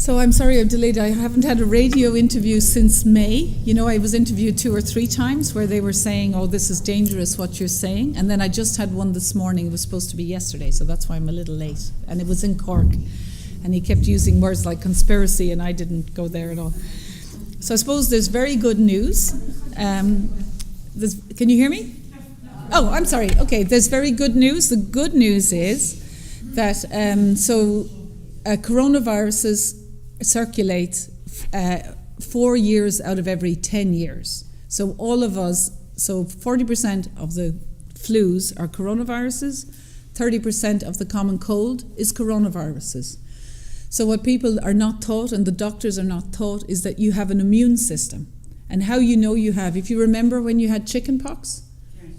So I'm sorry I'm delayed. I haven't had a radio interview since May. You know, I was interviewed 2 or 3 times where they were saying, oh, this is dangerous what you're saying. And then I just had one this morning. It was supposed to be yesterday, so that's why I'm a little late. And it was in Cork. And he kept using words like conspiracy, and I didn't go there at all. So I suppose there's very good news. Can you hear me? Oh, I'm sorry. Okay, there's very good news. The good news is that coronaviruses circulate 4 years out of every 10 years. So all of us, 40% of the flus are coronaviruses, 30% of the common cold is coronaviruses. So what people are not taught, and the doctors are not taught, is that you have an immune system. And how you know you have, if you remember when you had chickenpox,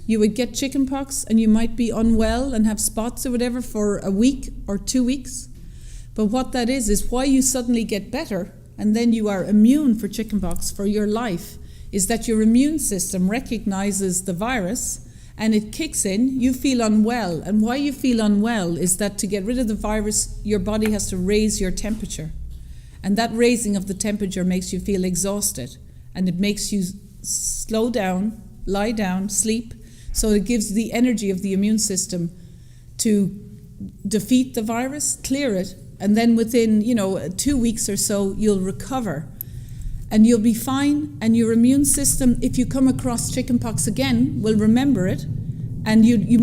you would get chickenpox and you might be unwell and have spots or whatever for a week or 2 weeks. But what that is why you suddenly get better and then you are immune for chickenpox for your life, is that your immune system recognizes the virus and it kicks in, you feel unwell. And why you feel unwell is that to get rid of the virus, your body has to raise your temperature. And that raising of the temperature makes you feel exhausted. And it makes you slow down, lie down, sleep. So it gives the energy of the immune system to defeat the virus, clear it, and then within 2 weeks or so, you'll recover. And you'll be fine, and your immune system, if you come across chickenpox again, will remember it, and you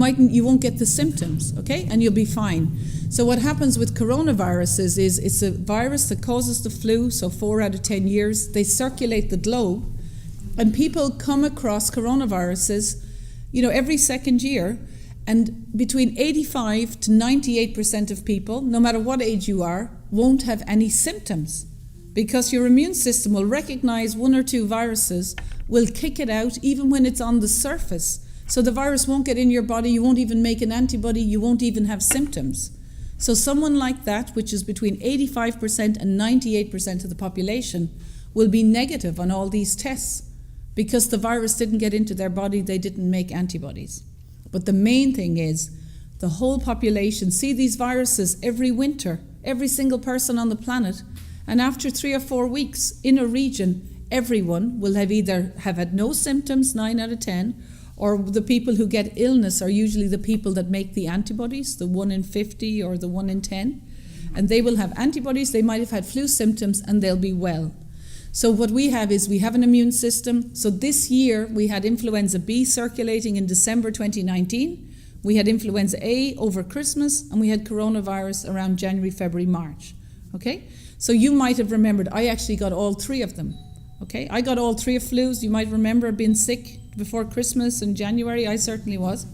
won't get the symptoms, okay? And you'll be fine. So what happens with coronaviruses is it's a virus that causes the flu, so 4 out of 10 years. They circulate the globe, and people come across coronaviruses, every second year, and between 85 to 98% of people, no matter what age you are, won't have any symptoms. Because your immune system will recognize 1 or 2 viruses, will kick it out even when it's on the surface. So the virus won't get in your body, you won't even make an antibody, you won't even have symptoms. So someone like that, which is between 85% and 98% of the population, will be negative on all these tests because the virus didn't get into their body, they didn't make antibodies. But the main thing is the whole population see these viruses every winter, every single person on the planet. And after 3 or 4 weeks in a region, everyone will have either have had no symptoms, 9 out of 10, or the people who get illness are usually the people that make the antibodies, the 1 in 50 or the 1 in 10. And they will have antibodies, they might have had flu symptoms, and they'll be well. So what we have is we have an immune system. So this year we had influenza B circulating in December 2019. We had influenza A over Christmas, and we had coronavirus around January, February, March. Okay? So you might have remembered, I actually got all 3 of them. Okay, I got all 3 of flus. You might remember being sick before Christmas in January. I certainly was.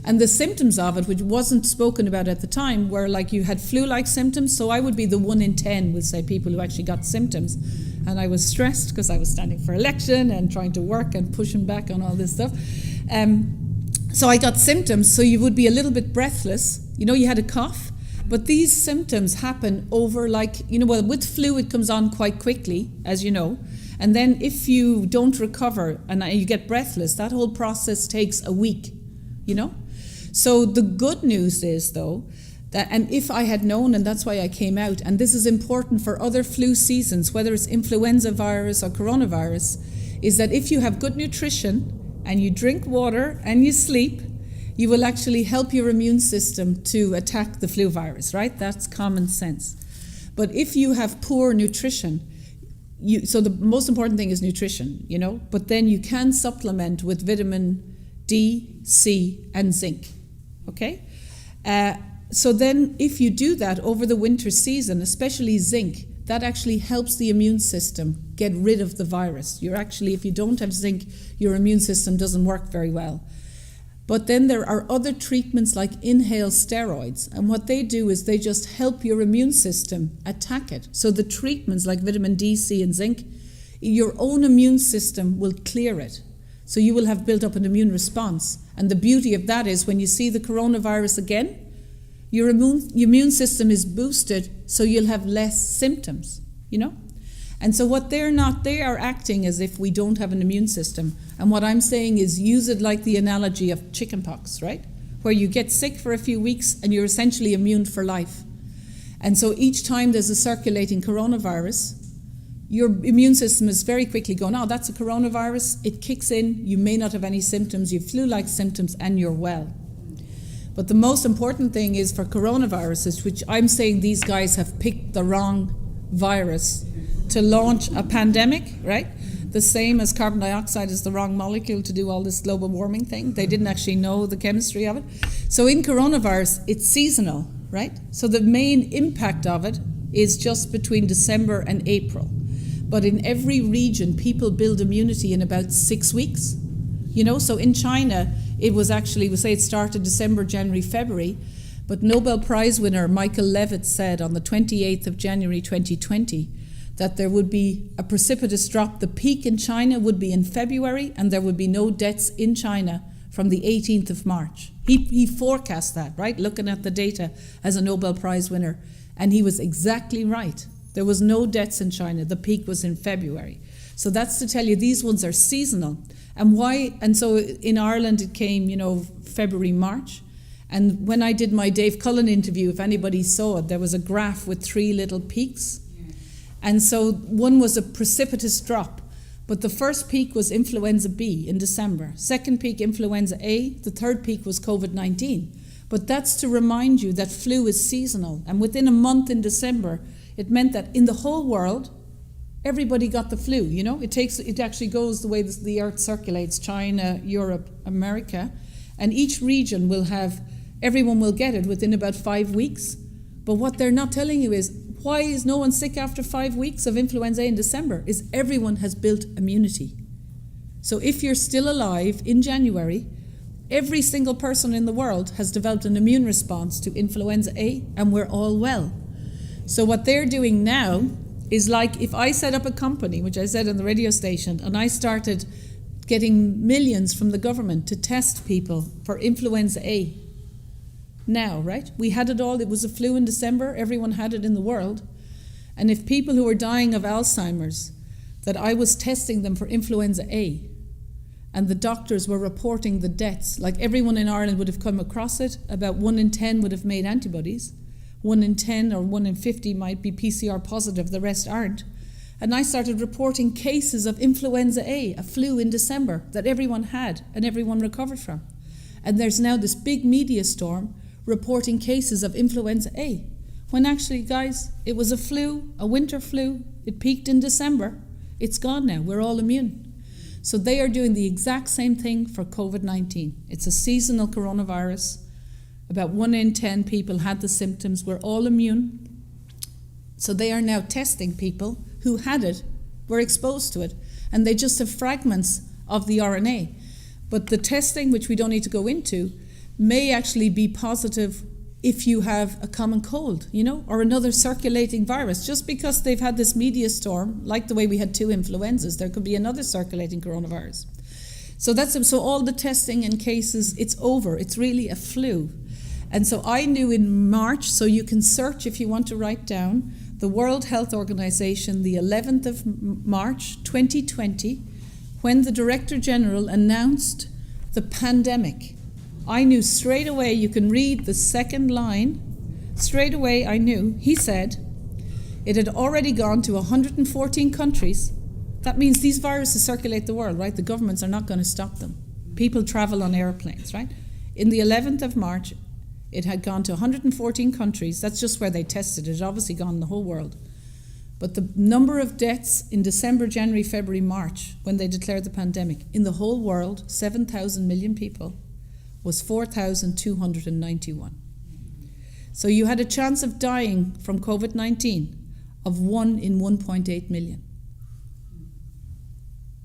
And the symptoms of it, which wasn't spoken about at the time, were like you had flu-like symptoms. So I would be the 1 in 10, we'll say, people who actually got symptoms. And I was stressed because I was standing for election and trying to work and pushing back on all this stuff. So I got symptoms. So you would be a little bit breathless. You had a cough. But these symptoms happen over with flu it comes on quite quickly, as you know. And then if you don't recover and you get breathless, that whole process takes a week, So the good news is, though, that, and if I had known, and that's why I came out, and this is important for other flu seasons, whether it's influenza virus or coronavirus, is that if you have good nutrition and you drink water and you sleep, you will actually help your immune system to attack the flu virus, right? That's common sense. But if you have poor nutrition, so the most important thing is nutrition, but then you can supplement with vitamin D, C, and zinc, okay? So then if you do that over the winter season, especially zinc, that actually helps the immune system get rid of the virus. If you don't have zinc, your immune system doesn't work very well. But then there are other treatments like inhaled steroids. And what they do is they just help your immune system attack it. So the treatments like vitamin D, C, and zinc, your own immune system will clear it. So you will have built up an immune response. And the beauty of that is when you see the coronavirus again, your immune system is boosted, so you'll have less symptoms, And so what they are acting as if we don't have an immune system. And what I'm saying is use it like the analogy of chickenpox, right? Where you get sick for a few weeks and you're essentially immune for life. And so each time there's a circulating coronavirus, your immune system is very quickly going, oh, that's a coronavirus. It kicks in. You may not have any symptoms. You have flu-like symptoms and you're well. But the most important thing is for coronaviruses, which I'm saying these guys have picked the wrong virus to launch a pandemic, right? The same as carbon dioxide is the wrong molecule to do all this global warming thing. They didn't actually know the chemistry of it. So in coronavirus, it's seasonal, right? So the main impact of it is just between December and April. But in every region, people build immunity in about 6 weeks. You know, so in China, it was actually, we say it started December, January, February, but Nobel Prize winner Michael Levitt said on the 28th of January 2020 that there would be a precipitous drop. The peak in China would be in February and there would be no deaths in China from the 18th of March. He forecast that, right, looking at the data as a Nobel Prize winner, and he was exactly right. There was no deaths in China. The peak was in February. So that's to tell you these ones are seasonal. And why? And so in Ireland it came, you know, February, March. And when I did my Dave Cullen interview, if anybody saw it, there was a graph with 3 little peaks. And so one was a precipitous drop. But the first peak was influenza B in December. Second peak, influenza A. The third peak was COVID-19. But that's to remind you that flu is seasonal. And within a month in December, it meant that in the whole world, everybody got the flu, you know. It actually goes the way the earth circulates, China, Europe, America. And each region will have, everyone will get it within about 5 weeks. But what they're not telling you is, why is no one sick after 5 weeks of influenza A in December? Is everyone has built immunity. So if you're still alive in January, every single person in the world has developed an immune response to influenza A, and we're all well. So what they're doing now is like if I set up a company, which I said on the radio station, and I started getting millions from the government to test people for influenza A. Now, right? We had it all. It was a flu in December. Everyone had it in the world. And if people who were dying of Alzheimer's, that I was testing them for influenza A, and the doctors were reporting the deaths, like everyone in Ireland would have come across it, about 1 in 10 would have made antibodies. 1 in 10 or 1 in 50 might be PCR positive, the rest aren't. And I started reporting cases of influenza A, a flu in December, that everyone had and everyone recovered from. And there's now this big media storm reporting cases of influenza A, when actually, guys, it was a flu, a winter flu. It peaked in December. It's gone now. We're all immune. So they are doing the exact same thing for COVID-19. It's a seasonal coronavirus. About 1 in 10 people had the symptoms. We're all immune. So they are now testing people who had it, were exposed to it, and they just have fragments of the RNA. But the testing, which we don't need to go into, may actually be positive if you have a common cold, you know, or another circulating virus. Just because they've had this media storm, like the way we had 2 influenzas, there could be another circulating coronavirus. So all the testing and cases, it's over. It's really a flu. And so I knew in March, so you can search if you want to write down, the World Health Organization, the 11th of March 2020, when the Director General announced the pandemic. I knew straight away, you can read the second line, straight away I knew, he said, it had already gone to 114 countries. That means these viruses circulate the world, right? The governments are not going to stop them. People travel on airplanes, right? In the 11th of March, it had gone to 114 countries. That's just where they tested it. It had obviously gone in the whole world. But the number of deaths in December, January, February, March, when they declared the pandemic, in the whole world, 7,000 million people, was 4,291. So you had a chance of dying from COVID-19 of 1 in 1.8 million.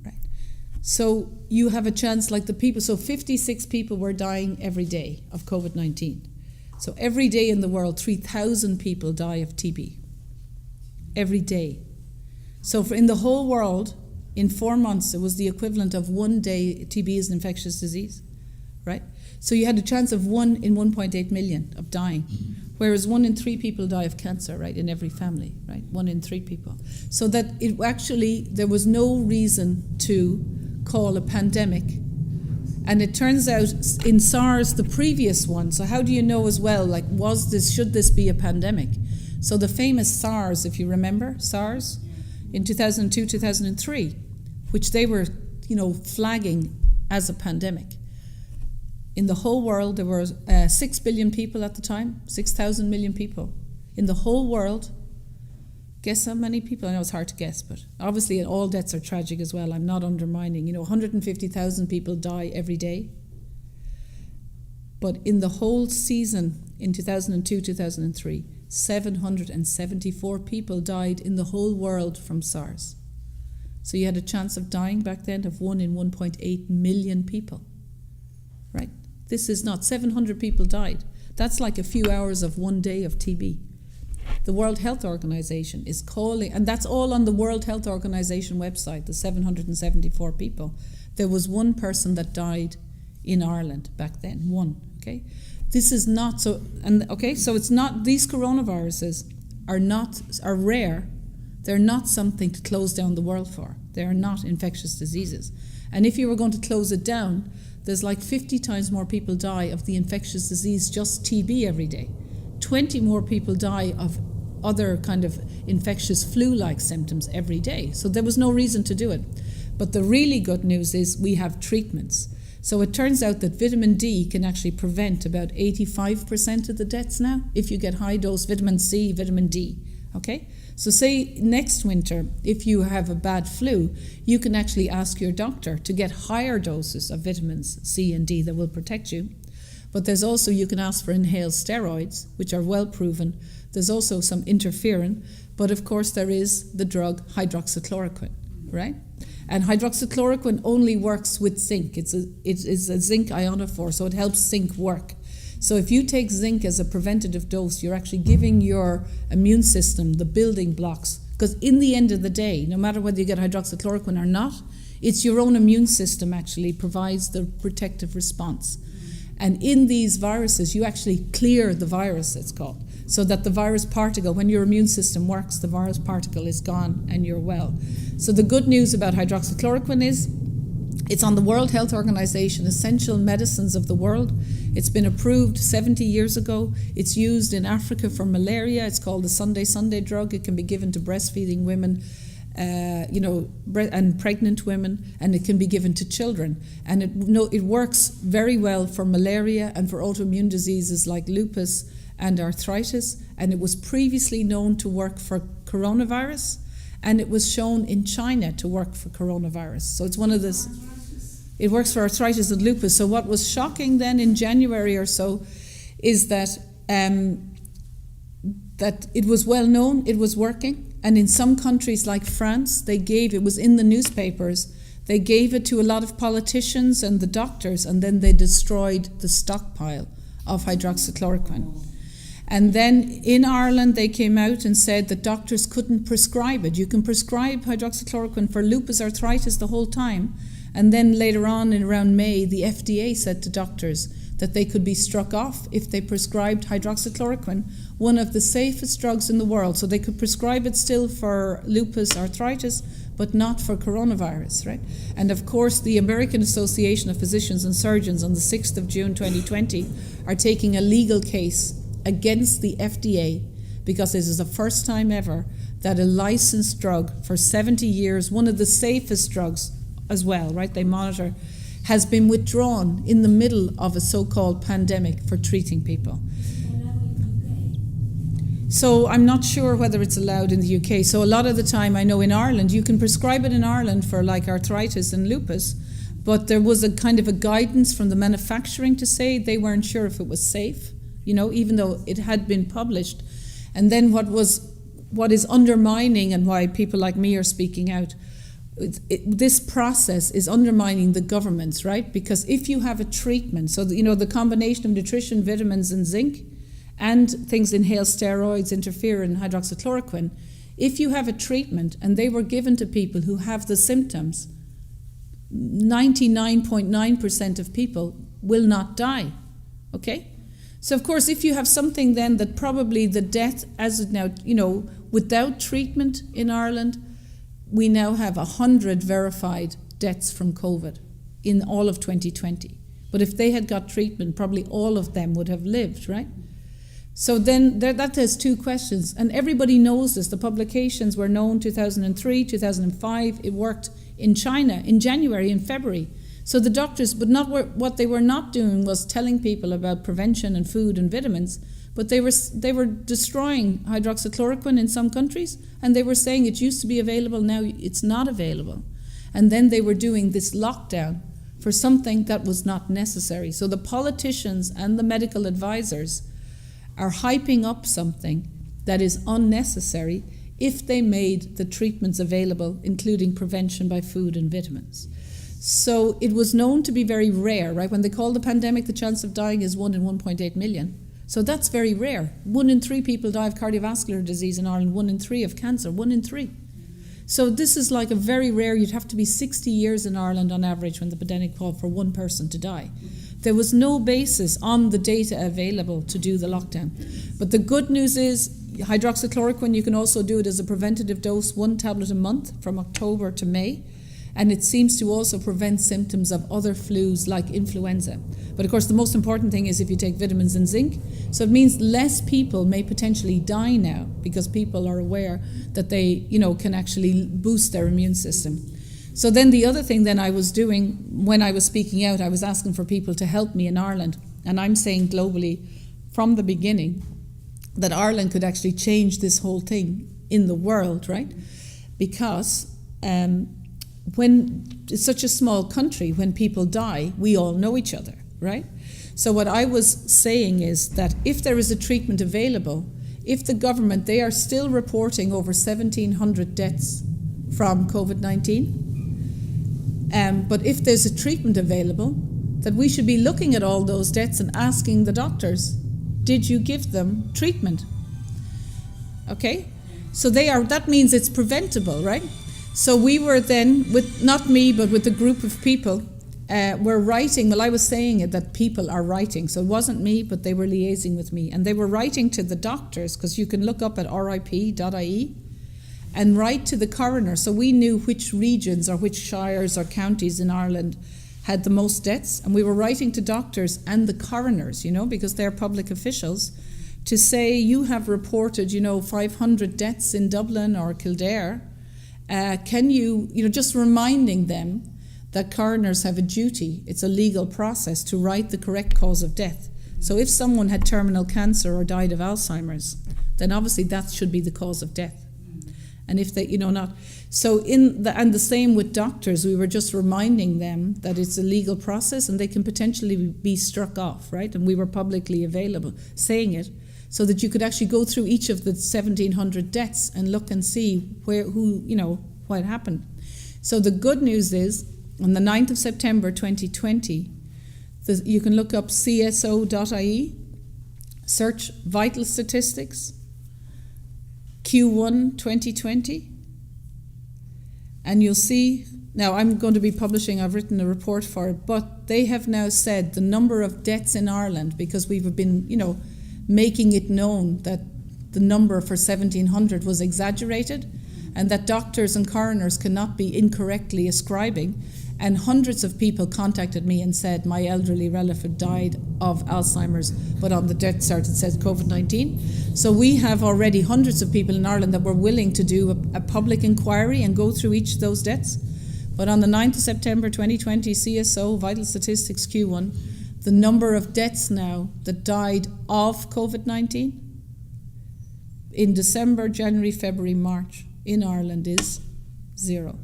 Right? So you have a chance like the people, so 56 people were dying every day of COVID-19. So every day in the world, 3,000 people die of TB. Every day. So in the whole world, in 4 months, it was the equivalent of 1 day. TB is an infectious disease, right? So you had a chance of 1 in 1.8 million of dying, whereas 1 in 3 people die of cancer, right, in every family, right? 1 in 3 people. So that it actually, there was no reason to call a pandemic. And it turns out in SARS, the previous one, so how do you know as well, like, should this be a pandemic? So the famous SARS, if you remember, SARS, in 2002, 2003, which they were, flagging as a pandemic. In the whole world, there were 6 billion people at the time, 6,000 million people. In the whole world, guess how many people? I know it's hard to guess, but obviously all deaths are tragic as well. I'm not undermining. 150,000 people die every day. But in the whole season, in 2002, 2003, 774 people died in the whole world from SARS. So you had a chance of dying back then of 1 in 1.8 million people, right? This is not, 700 people died. That's like a few hours of one day of TB. The World Health Organization is calling, and that's all on the World Health Organization website, the 774 people. There was one person that died in Ireland back then, one, okay? This is not so, so it's not, these coronaviruses are rare. They're not something to close down the world for. They are not infectious diseases. And if you were going to close it down, there's like 50 times more people die of the infectious disease, just TB every day. 20 more people die of other kind of infectious flu-like symptoms every day. So there was no reason to do it. But the really good news is we have treatments. So it turns out that vitamin D can actually prevent about 85% of the deaths now if you get high dose vitamin C, vitamin D, okay? So say next winter, if you have a bad flu, you can actually ask your doctor to get higher doses of vitamins C and D that will protect you. But there's also, you can ask for inhaled steroids, which are well proven. There's also some interferon, but of course there is the drug hydroxychloroquine, right? And hydroxychloroquine only works with zinc. It is a zinc ionophore, so it helps zinc work. So if you take zinc as a preventative dose, you're actually giving your immune system the building blocks. Because in the end of the day, no matter whether you get hydroxychloroquine or not, it's your own immune system actually provides the protective response. And in these viruses, you actually clear the virus, it's called, so that the virus particle, when your immune system works, the virus particle is gone and you're well. So the good news about hydroxychloroquine is it's on the World Health Organization Essential Medicines of the World. It's been approved 70 years ago. It's used in Africa for malaria. It's called the Sunday drug. It can be given to breastfeeding women, and pregnant women, and it can be given to children. And it works very well for malaria and for autoimmune diseases like lupus and arthritis. And it was previously known to work for coronavirus, and it was shown in China to work for coronavirus. So it's one of this. It works for arthritis and lupus. So what was shocking then in January or so is that that it was well known, it was working. And in some countries like France, it was in the newspapers, they gave it to a lot of politicians and the doctors, and then they destroyed the stockpile of hydroxychloroquine. And then in Ireland, they came out and said that doctors couldn't prescribe it. You can prescribe hydroxychloroquine for lupus arthritis the whole time. And then later on, in around May, the FDA said to doctors that they could be struck off if they prescribed hydroxychloroquine, one of the safest drugs in the world. So they could prescribe it still for lupus arthritis, but not for coronavirus, right? And of course, the American Association of Physicians and Surgeons on the 6th of June 2020 are taking a legal case against the FDA because this is the first time ever that a licensed drug for 70 years, one of the safest drugs as well, right? They monitor, has been withdrawn in the middle of a so-called pandemic for treating people. So I'm not sure whether it's allowed in the UK. So a lot of the time, I know in Ireland, you can prescribe it in Ireland for like arthritis and lupus, but there was a kind of a guidance from the manufacturing to say they weren't sure if it was safe, even though it had been published. And then what is undermining and why people like me are speaking out, this process is undermining the governments, right? Because if you have a treatment, so the combination of nutrition, vitamins and zinc, and things inhaled steroids, interferon, hydroxychloroquine, if you have a treatment and they were given to people who have the symptoms, 99.9% of people will not die, okay? So of course, if you have something then that probably the death, as it now, without treatment in Ireland, we now have 100 verified deaths from COVID in all of 2020. But if they had got treatment, probably all of them would have lived, right? So then that has two questions, and everybody knows this. The publications were known 2003, 2005. It worked in China in January and February. So the doctors, but not what they were not doing was telling people about prevention and food and vitamins, but they were destroying hydroxychloroquine in some countries, and they were saying it used to be available, now it's not available. And then they were doing this lockdown for something that was not necessary. So the politicians and the medical advisors are hyping up something that is unnecessary if they made the treatments available, including prevention by food and vitamins. So it was known to be very rare, right? When they call the pandemic, the chance of dying is 1 in 1.8 million. So that's very rare. 1 in 3 people die of cardiovascular disease in Ireland, 1 in 3 of cancer, 1 in 3. So this is like a very rare, you'd have to be 60 years in Ireland on average when the pandemic called for one person to die. There was no basis on the data available to do the lockdown. But the good news is hydroxychloroquine, you can also do it as a preventative dose, 1 tablet a month from October to May. And it seems to also prevent symptoms of other flus like influenza. But of course, the most important thing is if you take vitamins and zinc. So it means less people may potentially die now because people are aware that they, can actually boost their immune system. So then the other thing then I was doing when I was speaking out, I was asking for people to help me in Ireland. And I'm saying globally from the beginning that Ireland could actually change this whole thing in the world, right? Because when it's such a small country, when people die, we all know each other, right? So what I was saying is that if there is a treatment available, if the government, they are still reporting over 1,700 deaths from COVID-19, but if there's a treatment available, that we should be looking at all those deaths and asking the doctors, did you give them treatment? Okay? So that means it's preventable, right? So we were then, not me, but with a group of people, were writing, I was saying it, that people are writing. So it wasn't me, but they were liaising with me. And they were writing to the doctors, because you can look up at rip.ie and write to the coroner. So we knew which regions or which shires or counties in Ireland had the most deaths. And we were writing to doctors and the coroners, because they're public officials, to say, you have reported, 500 deaths in Dublin or Kildare. Can you, just reminding them that coroners have a duty, it's a legal process to write the correct cause of death. So if someone had terminal cancer or died of Alzheimer's, then obviously that should be the cause of death. And if they, not. So and the same with doctors, we were just reminding them that it's a legal process and they can potentially be struck off, right? And we were publicly available saying it, so that you could actually go through each of the 1,700 deaths and look and see what happened. So the good news is, on the 9th of September 2020, you can look up cso.ie, search vital statistics, Q1 2020, and you'll see, now I'm going to be publishing, I've written a report for it, but they have now said the number of deaths in Ireland, because we've been, making it known that the number for 1,700 was exaggerated and that doctors and coroners cannot be incorrectly ascribing. And hundreds of people contacted me and said, my elderly relative died of Alzheimer's, but on the death cert it says COVID-19. So we have already hundreds of people in Ireland that were willing to do a public inquiry and go through each of those deaths. But on the 9th of September 2020, CSO, Vital Statistics Q1, the number of deaths now that died of COVID-19 in December, January, February, March in Ireland is 0.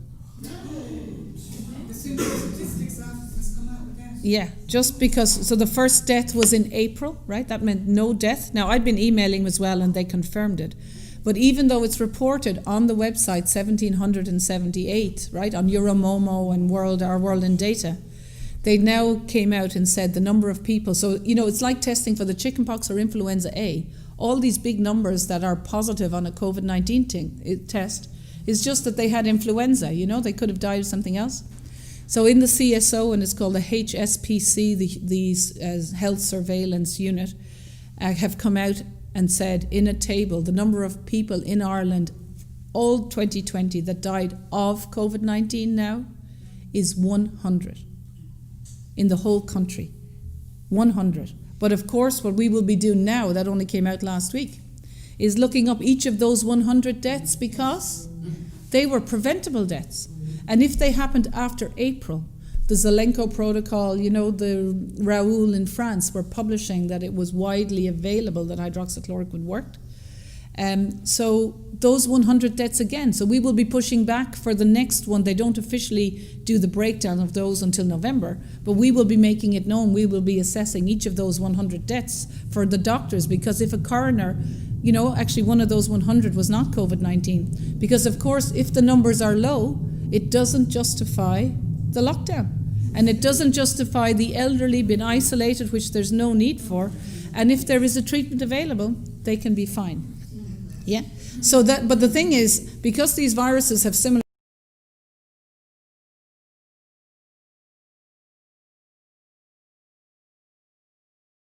Yeah, just because, so the first death was in April, right? That meant no death. Now, I'd been emailing as well and they confirmed it. But even though it's reported on the website 1,778, right, on Euromomo and Our World in Data, they now came out and said the number of people, so, it's like testing for the chickenpox or influenza A. All these big numbers that are positive on a COVID-19 test is just that they had influenza, they could have died of something else. So in the CSO, and it's called the HSPC, the Health Surveillance Unit, have come out and said in a table the number of people in Ireland, all 2020, that died of COVID-19 now is 100 in the whole country. 100. But of course, what we will be doing now, that only came out last week, is looking up each of those 100 deaths because they were preventable deaths. And if they happened after April, the Zelenko protocol, the Raoul in France were publishing that it was widely available that hydroxychloroquine worked. So those 100 deaths again. So we will be pushing back for the next one. They don't officially do the breakdown of those until November, but we will be making it known. We will be assessing each of those 100 deaths for the doctors, because if a coroner, actually one of those 100 was not COVID-19. Because of course, if the numbers are low, it doesn't justify the lockdown. And it doesn't justify the elderly being isolated, which there's no need for. And if there is a treatment available, they can be fine. Yeah. So but the thing is, because these viruses have similar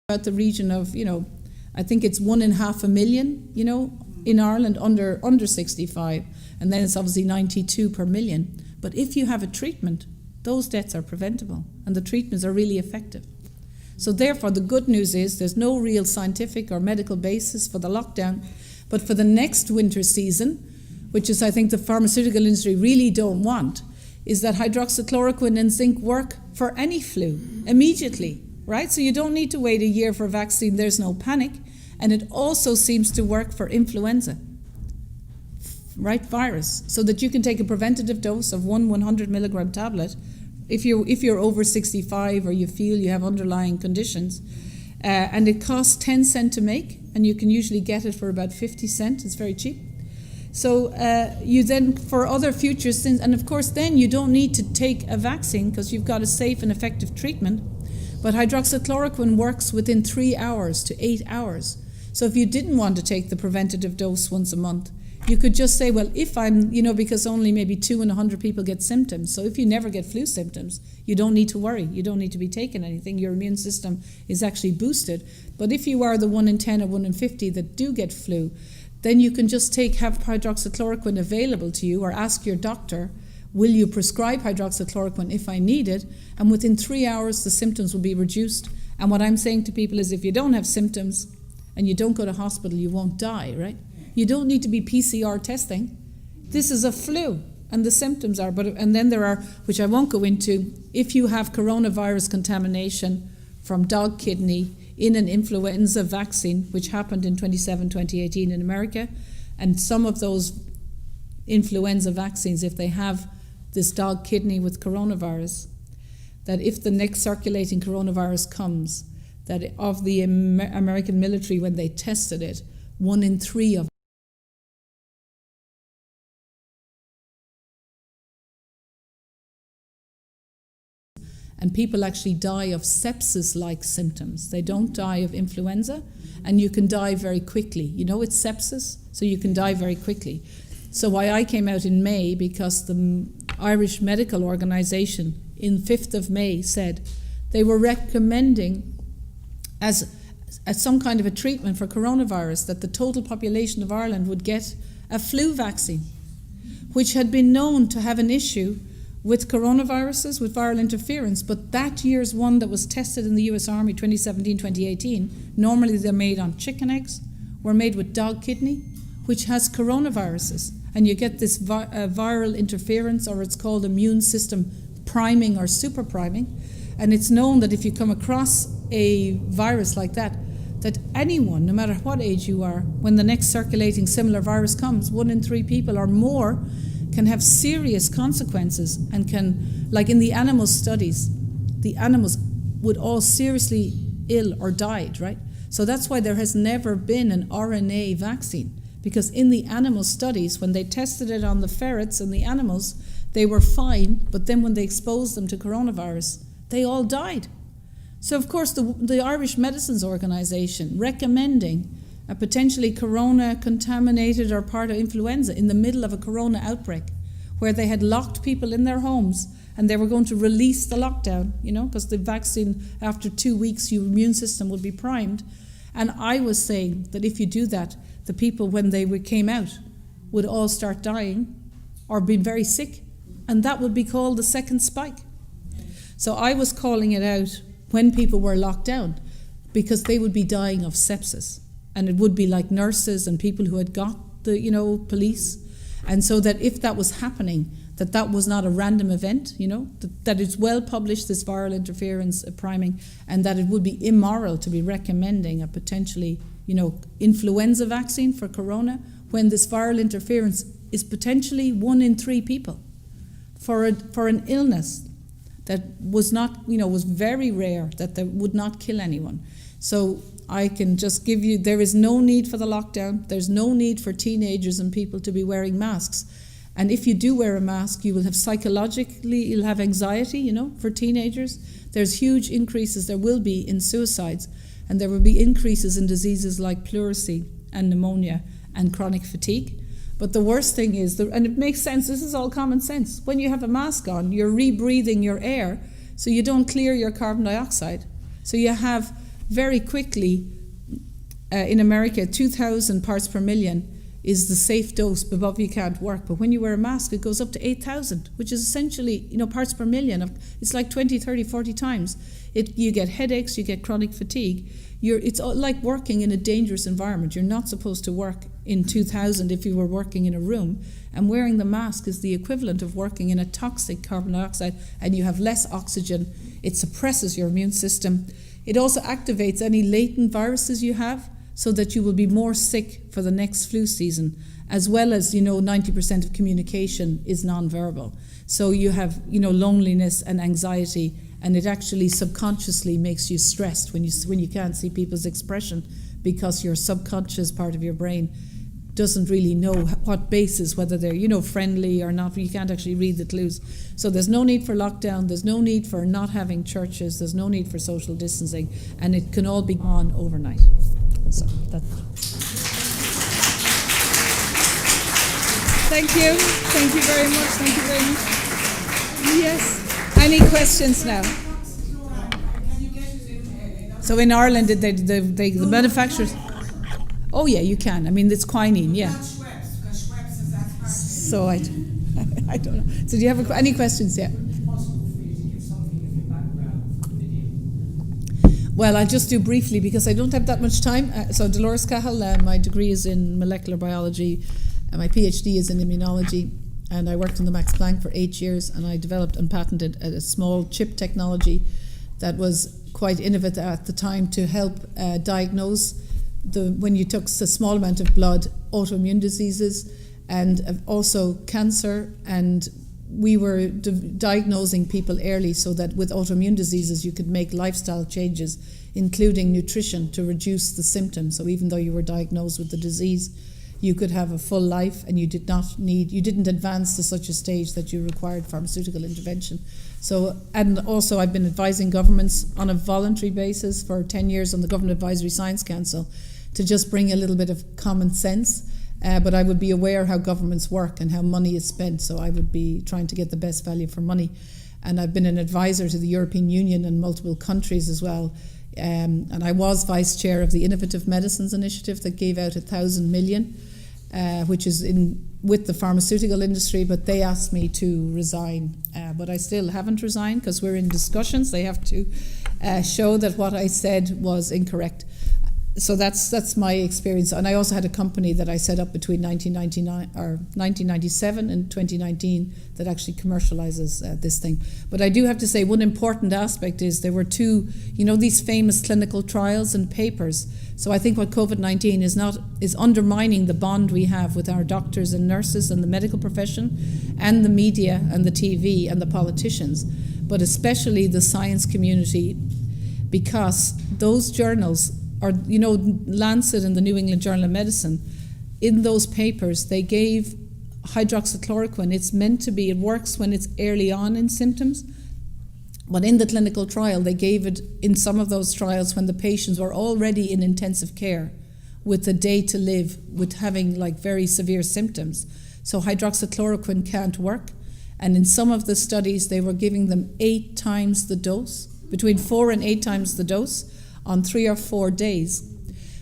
about the region of, I think it's 1 in 500,000, in Ireland under 65, and then it's obviously 92 per million. But if you have a treatment, those deaths are preventable, and the treatments are really effective. So therefore, the good news is there's no real scientific or medical basis for the lockdown. But for the next winter season, which is, I think, the pharmaceutical industry really don't want, is that hydroxychloroquine and zinc work for any flu immediately, right? So you don't need to wait a year for a vaccine. There's no panic. And it also seems to work for influenza, right, virus, so that you can take a preventative dose of 100 milligram tablet if you're over 65 or you feel you have underlying conditions. And it costs 10 cents to make, and you can usually get it for about 50 cents. It's very cheap. So you then, for other future things, and of course then you don't need to take a vaccine because you've got a safe and effective treatment. But hydroxychloroquine works within 3 hours to 8 hours. So if you didn't want to take the preventative dose once a month, you could just say, well, if I'm, because only maybe 2 in 100 people get symptoms. So if you never get flu symptoms, you don't need to worry. You don't need to be taking anything. Your immune system is actually boosted. But if you are the 1 in 10 or 1 in 50 that do get flu, then you can just have hydroxychloroquine available to you, or ask your doctor, will you prescribe hydroxychloroquine if I need it? And within 3 hours, the symptoms will be reduced. And what I'm saying to people is, if you don't have symptoms and you don't go to hospital, you won't die, right? You don't need to be PCR testing. This is a flu, and the symptoms are, and then there are, which I won't go into, if you have coronavirus contamination from dog kidney in an influenza vaccine, which happened in 2018 in America, and some of those influenza vaccines, if they have this dog kidney with coronavirus, that if the next circulating coronavirus comes, that of the American military, when they tested it, 1 in 3 of and people actually die of sepsis-like symptoms. They don't die of influenza, and you can die very quickly. It's sepsis, so you can die very quickly. So why I came out in May, because the Irish Medical Organisation in 5th of May said they were recommending as some kind of a treatment for coronavirus that the total population of Ireland would get a flu vaccine, which had been known to have an issue with coronaviruses, with viral interference, but that year's one that was tested in the US Army, 2017-2018, normally they're made on chicken eggs, were made with dog kidney, which has coronaviruses. And you get this viral interference, or it's called immune system priming or super priming. And it's known that if you come across a virus like that, that anyone, no matter what age you are, when the next circulating similar virus comes, 1 in 3 people or more can have serious consequences, and can, like in the animal studies, the animals would all seriously ill or died, right? So that's why there has never been an RNA vaccine, because in the animal studies, when they tested it on the ferrets and the animals, they were fine, but then when they exposed them to coronavirus, they all died. So of course the Irish Medicines Organisation recommending a potentially corona-contaminated or part of influenza in the middle of a corona outbreak, where they had locked people in their homes and they were going to release the lockdown, because the vaccine, after 2 weeks, your immune system would be primed. And I was saying that if you do that, the people, when they came out, would all start dying or be very sick, and that would be called the second spike. So I was calling it out when people were locked down. because they would be dying of sepsis. And it would be like nurses and people who had got the, police. And so that if that was happening, that was not a random event, that it's well published, this viral interference priming, and that it would be immoral to be recommending a potentially, influenza vaccine for corona when this viral interference is potentially 1 in 3 people for an illness that was not, was very rare, that would not kill anyone. So I can just give you, there is no need for the lockdown. There's no need for teenagers and people to be wearing masks. And if you do wear a mask, you will have you'll have anxiety, for teenagers. There's huge increases, there will be, in suicides. And there will be increases in diseases like pleurisy and pneumonia and chronic fatigue. But the worst thing is, and it makes sense, this is all common sense, when you have a mask on, you're rebreathing your air, so you don't clear your carbon dioxide. So you have very quickly, in America, 2,000 parts per million is the safe dose. Above you can't work. But when you wear a mask, it goes up to 8,000, which is essentially, parts per million. It's like 20, 30, 40 times. You get headaches, you get chronic fatigue. It's like working in a dangerous environment. You're not supposed to work in 2,000 if you were working in a room. And wearing the mask is the equivalent of working in a toxic carbon dioxide, and you have less oxygen. It suppresses your immune system. It also activates any latent viruses you have, so that you will be more sick for the next flu season, as well as, 90% of communication is non-verbal. So you have, loneliness and anxiety, and it actually subconsciously makes you stressed when you can't see people's expression, because your subconscious part of your brain doesn't really know what basis, whether they're, friendly or not. You can't actually read the clues. So there's no need for lockdown, there's no need for not having churches, there's no need for social distancing, and it can all be on overnight. So that's... Thank you very much. Yes. Any questions now? So in Ireland, the manufacturers... Oh yeah, you can. I mean, it's quinine, yeah. So I don't know. So do you have any questions? Yeah. Well, I'll just do briefly because I don't have that much time. So Dolores Cahill, my degree is in molecular biology, and my PhD is in immunology, and I worked in the Max Planck for 8 years, and I developed and patented a small chip technology that was quite innovative at the time to help diagnose when you took a small amount of blood, autoimmune diseases and also cancer, and we were diagnosing people early so that with autoimmune diseases you could make lifestyle changes, including nutrition, to reduce the symptoms. So even though you were diagnosed with the disease, you could have a full life, and you didn't advance to such a stage that you required pharmaceutical intervention. So, and also I've been advising governments on a voluntary basis for 10 years on the Government Advisory Science Council to just bring a little bit of common sense. But I would be aware how governments work and how money is spent, so I would be trying to get the best value for money. And I've been an advisor to the European Union and multiple countries as well. And I was vice chair of the Innovative Medicines Initiative that gave out 1,000 million, which is with the pharmaceutical industry, but they asked me to resign. But I still haven't resigned because we're in discussions. They have to show that what I said was incorrect. So that's my experience. And I also had a company that I set up between 1997 and 2019 that actually commercializes this thing. But I do have to say one important aspect is there were two, these famous clinical trials and papers. So I think what COVID-19 is undermining the bond we have with our doctors and nurses and the medical profession and the media and the TV and the politicians, but especially the science community, because those journals or, Lancet and the New England Journal of Medicine, in those papers, they gave hydroxychloroquine. It works when it's early on in symptoms. But in the clinical trial, they gave it in some of those trials when the patients were already in intensive care with a day to live, with having very severe symptoms. So hydroxychloroquine can't work. And in some of the studies, they were giving them 8 times the dose, between 4 and 8 times the dose, on 3 or 4 days,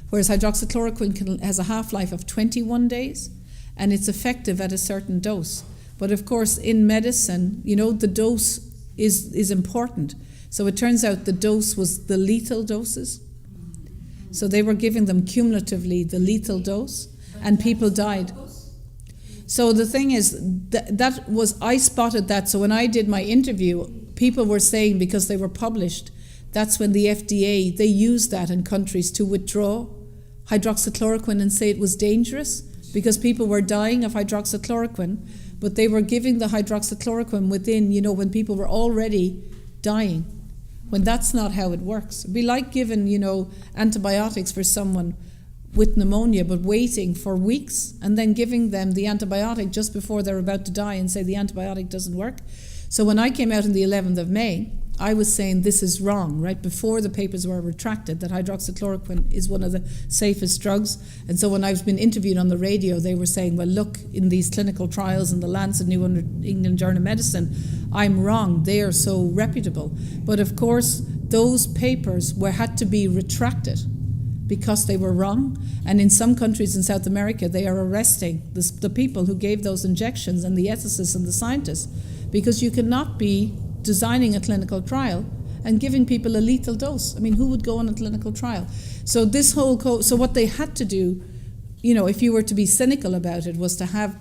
whereas hydroxychloroquine has a half-life of 21 days, and it's effective at a certain dose. But of course, in medicine, the dose is important. So it turns out the dose was the lethal doses, So they were giving them cumulatively the lethal dose, and people died. So the thing is, I spotted that. So when I did my interview, people were saying, because they were published, that's when the FDA, they used that in countries to withdraw hydroxychloroquine and say it was dangerous because people were dying of hydroxychloroquine, but they were giving the hydroxychloroquine within, when people were already dying, when that's not how it works. It'd be like giving, antibiotics for someone with pneumonia, but waiting for weeks and then giving them the antibiotic just before they're about to die and say the antibiotic doesn't work. So when I came out on the 11th of May, I was saying this is wrong, right before the papers were retracted, that hydroxychloroquine is one of the safest drugs. And so when I've been interviewed on the radio, they were saying, well, look, in these clinical trials in the Lancet New England Journal of Medicine, I'm wrong. They are so reputable. But of course, those papers had to be retracted because they were wrong. And in some countries in South America, they are arresting the people who gave those injections and the ethicists and the scientists, because you cannot be designing a clinical trial and giving people a lethal dose. I mean, who would go on a clinical trial? So this whole so what they had to do, if you were to be cynical about it, was to have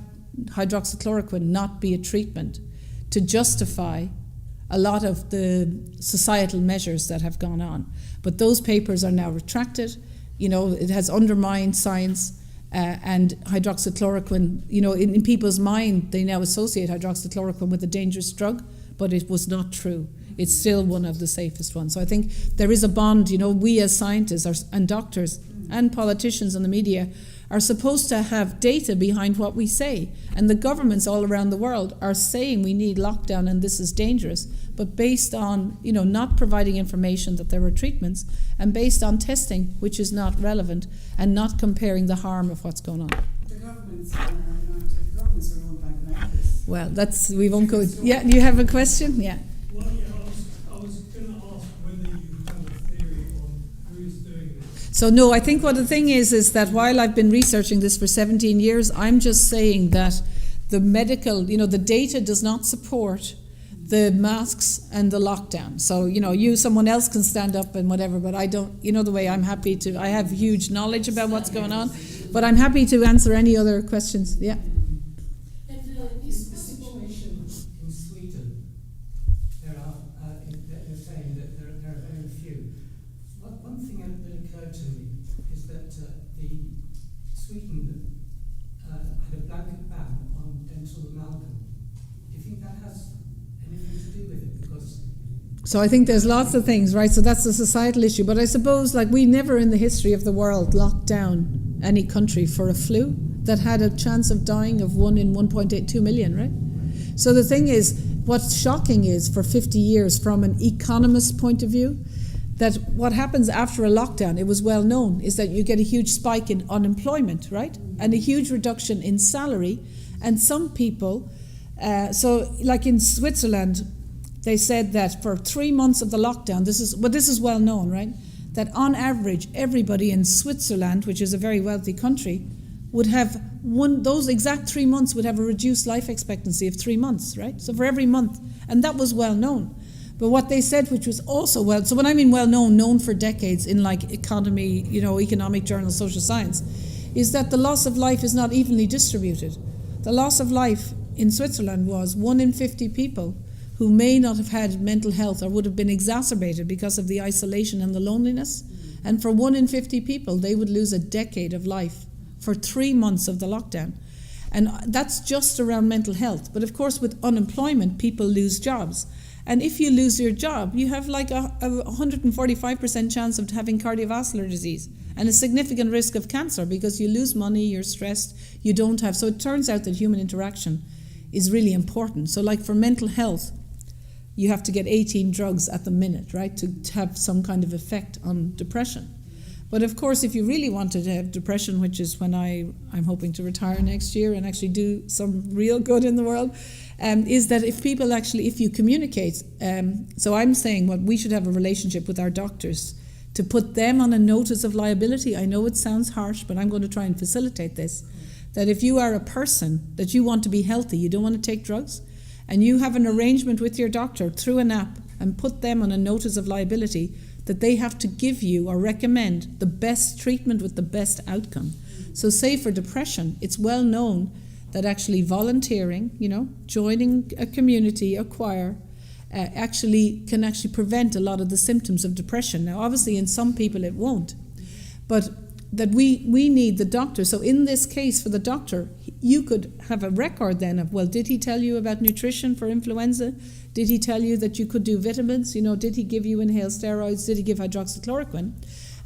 hydroxychloroquine not be a treatment to justify a lot of the societal measures that have gone on. But those papers are now retracted. It has undermined science. And hydroxychloroquine, in people's mind, they now associate hydroxychloroquine with a dangerous drug, but it was not true. It's still one of the safest ones. So I think there is a bond, we as scientists and doctors and politicians and the media are supposed to have data behind what we say. And the governments all around the world are saying we need lockdown and this is dangerous, but based on, not providing information that there are treatments, and based on testing, which is not relevant, and not comparing the harm of what's going on. The governments are owned by the bankers. Well, we won't go. Yeah, you have a question? Yeah. Well, I was going to ask whether you have a theory on who is doing this. So no, I think what the thing is that while I've been researching this for 17 years, I'm just saying that the medical, the data does not support the masks and the lockdown. So, someone else can stand up and whatever, but I don't, the way I have huge knowledge about what's going on, but I'm happy to answer any other questions. Yeah. The situation in Sweden, they're saying that there are very few. One thing that occurred to me is that Sweden had a blanket ban on dental amalgam. Do you think that has anything to do with it? Because so I think there's lots of things, right? So that's a societal issue. But I suppose, we never in the history of the world locked down any country for a flu that had a chance of dying of 1 in 1.82 million, right? So the thing is, what's shocking is, for 50 years, from an economist point of view, that what happens after a lockdown, it was well known, is that you get a huge spike in unemployment, right? And a huge reduction in salary. And some people, so like in Switzerland, they said that for 3 months of the lockdown, this is well known, right? That on average, everybody in Switzerland, which is a very wealthy country, would have those exact 3 months would have a reduced life expectancy of 3 months, right? So for every month. And that was well known. But what they said, which was also so when I mean well known for decades in economy, economic journals, social science, is that the loss of life is not evenly distributed. The loss of life in Switzerland was 1 in 50 people who may not have had mental health or would have been exacerbated because of the isolation and the loneliness. And for 1 in 50 people, they would lose a decade of life for 3 months of the lockdown. And that's just around mental health. But of course, with unemployment, people lose jobs. And if you lose your job, you have a 145% chance of having cardiovascular disease and a significant risk of cancer, because you lose money, you're stressed, you don't have. So it turns out that human interaction is really important. So for mental health, you have to get 18 drugs at the minute, right, to have some kind of effect on depression. But of course, if you really wanted to have depression, which is when I'm hoping to retire next year and actually do some real good in the world, is that if you communicate, so I'm saying we should have a relationship with our doctors to put them on a notice of liability. I know it sounds harsh, but I'm going to try and facilitate this. That if you are a person that you want to be healthy, you don't want to take drugs, and you have an arrangement with your doctor through an app and put them on a notice of liability, that they have to give you or recommend the best treatment with the best outcome. So say for depression, it's well known that actually volunteering, joining a community, a choir, can actually prevent a lot of the symptoms of depression. Now, obviously, in some people it won't, but that we need the doctor. So in this case, for the doctor, you could have a record then of, well, did he tell you about nutrition for influenza? Did he tell you that you could do vitamins? Did he give you inhaled steroids? Did he give hydroxychloroquine?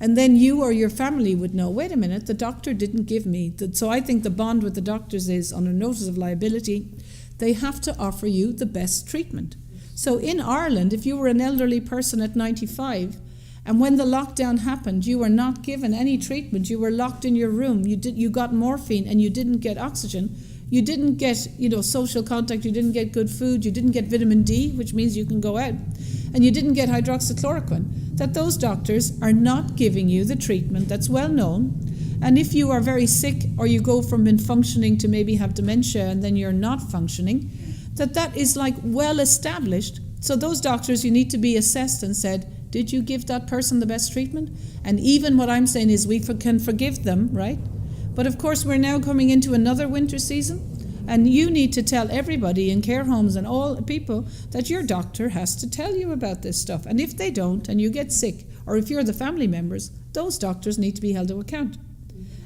And then you or your family would know, wait a minute, the doctor didn't give me. So I think the bond with the doctors is, on a notice of liability, they have to offer you the best treatment. So in Ireland, if you were an elderly person at 95, and when the lockdown happened, you were not given any treatment, you were locked in your room, you got morphine and you didn't get oxygen, you didn't get social contact, you didn't get good food, you didn't get vitamin D, which means you can go out, and you didn't get hydroxychloroquine, that those doctors are not giving you the treatment that's well known. And if you are very sick, or you go from being functioning to maybe have dementia and then you're not functioning, that is like well established. So those doctors, you need to be assessed and said, did you give that person the best treatment? And even what I'm saying is we can forgive them, right? But of course we're now coming into another winter season, and you need to tell everybody in care homes and all people that your doctor has to tell you about this stuff. And if they don't, and you get sick, or if you're the family members, those doctors need to be held to account.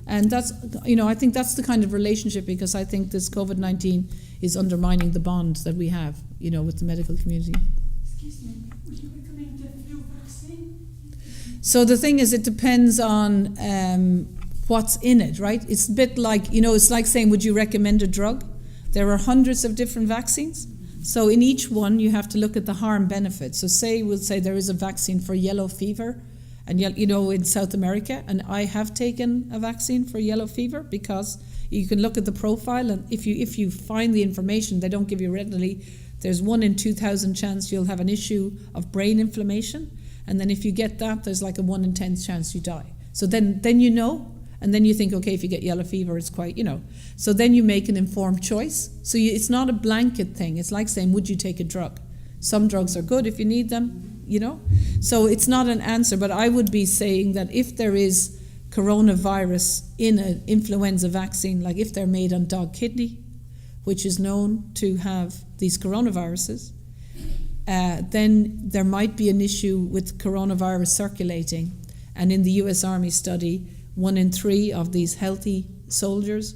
And that's, I think that's the kind of relationship, because I think this COVID-19 is undermining the bond that we have, with the medical community. Excuse me, would you recommend the flu vaccine? So the thing is, it depends on what's in it, right? It's a bit like, it's like saying, would you recommend a drug? There are hundreds of different vaccines. So in each one, you have to look at the harm benefit. So we'll say there is a vaccine for yellow fever, and in South America, and I have taken a vaccine for yellow fever, because you can look at the profile, and if you find the information, they don't give you readily. There's 1 in 2,000 chance you'll have an issue of brain inflammation, and then if you get that, there's like a 1 in 10 chance you die. So then and then you think, okay, if you get yellow fever, it's quite, So then you make an informed choice. So it's not a blanket thing. It's like saying, would you take a drug? Some drugs are good if you need them, So it's not an answer, but I would be saying that if there is coronavirus in an influenza vaccine, like if they're made on dog kidney, which is known to have these coronaviruses, then there might be an issue with coronavirus circulating. And in the US Army study, 1 in 3 of these healthy soldiers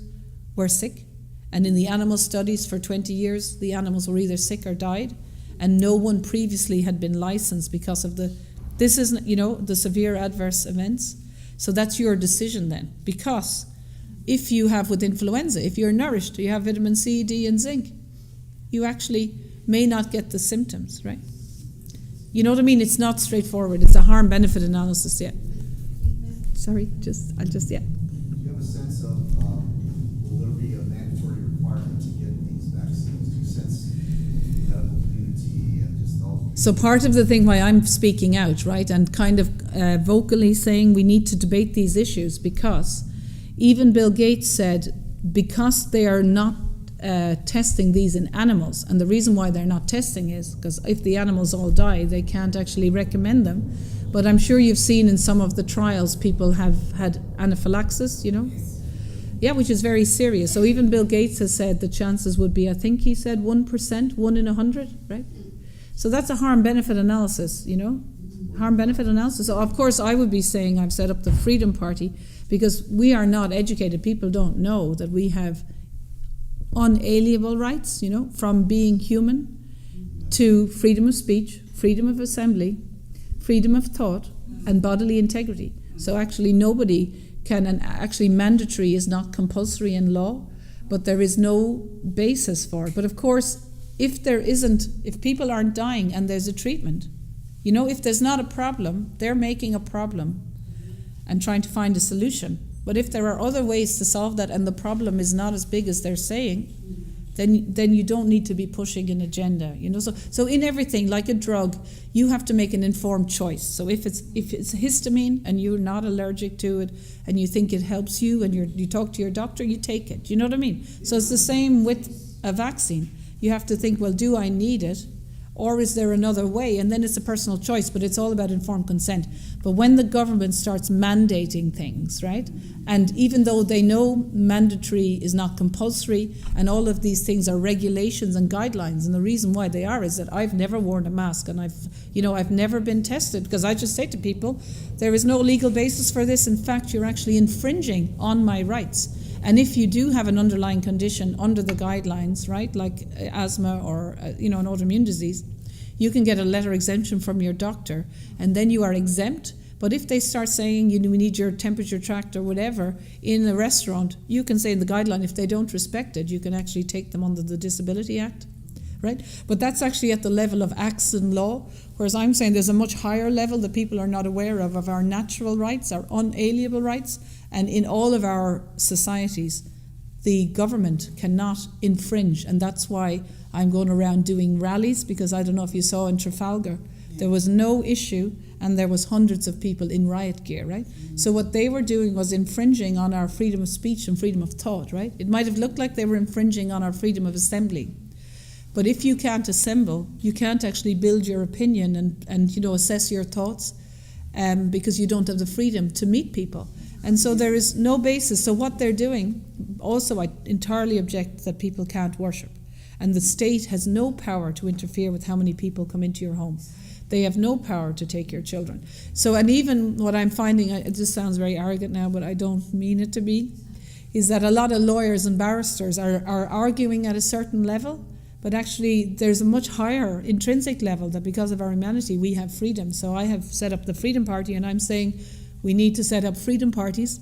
were sick. And in the animal studies for 20 years, the animals were either sick or died. And no one previously had been licensed because of the severe adverse events. So that's your decision then. Because if you have with influenza, if you're nourished, you have vitamin C, D, and zinc, you actually may not get the symptoms, right? You know what I mean? It's not straightforward. It's a harm-benefit analysis, yeah. Sorry, yeah. Do you have a sense of, will there be a mandatory requirement to get these vaccines? Do you sense the medical community and just all? So part of the thing why I'm speaking out, right, and kind of vocally saying we need to debate these issues, because even Bill Gates said, because they are not testing these in animals, and the reason why they're not testing is because if the animals all die, they can't actually recommend them. But I'm sure you've seen in some of the trials people have had anaphylaxis, Yeah, which is very serious. So even Bill Gates has said the chances would be, I think he said 1%, 1 in 100, right? So that's a harm-benefit analysis, harm-benefit analysis. So of course I would be saying I've set up the Freedom Party because we are not educated. People don't know that we have unalienable rights, from being human to freedom of speech, freedom of assembly, freedom of thought, and bodily integrity. So actually nobody can, and actually mandatory is not compulsory in law, but there is no basis for it. But of course, if people aren't dying and there's a treatment, if there's not a problem, they're making a problem and trying to find a solution. But if there are other ways to solve that and the problem is not as big as they're saying, then you don't need to be pushing an agenda. So in everything, like a drug, you have to make an informed choice. So if it's histamine and you're not allergic to it and you think it helps you and you talk to your doctor, you take it. You know what I mean? So it's the same with a vaccine. You have to think, well, do I need it? Or is there another way? And then it's a personal choice, but it's all about informed consent. But when the government starts mandating things, right? And even though they know mandatory is not compulsory, and all of these things are regulations and guidelines, and the reason why they are is that I've never worn a mask, and I've never been tested, because I just say to people, there is no legal basis for this. In fact, you're actually infringing on my rights. And if you do have an underlying condition under the guidelines, right, like asthma or an autoimmune disease, you can get a letter exemption from your doctor, and then you are exempt. But if they start saying we need your temperature tracked or whatever in a restaurant, you can say in the guideline, if they don't respect it, you can actually take them under the Disability Act, right? But that's actually at the level of acts and law, whereas I'm saying there's a much higher level that people are not aware of our natural rights, our unalienable rights. And in all of our societies, the government cannot infringe. And that's why I'm going around doing rallies, because I don't know if you saw in Trafalgar, there was no issue and there was hundreds of people in riot gear, right? So what they were doing was infringing on our freedom of speech and freedom of thought, right? It might have looked like they were infringing on our freedom of assembly. But if you can't assemble, you can't actually build your opinion and assess your thoughts, because you don't have the freedom to meet people. And so there is no basis. So what they're doing, also I entirely object that people can't worship. And the state has no power to interfere with how many people come into your home. They have no power to take your children. So, and even what I'm finding, it just sounds very arrogant now, but I don't mean it to be, is that a lot of lawyers and barristers are arguing at a certain level, but actually there's a much higher intrinsic level that because of our humanity we have freedom. So I have set up the Freedom Party, and I'm saying we need to set up freedom parties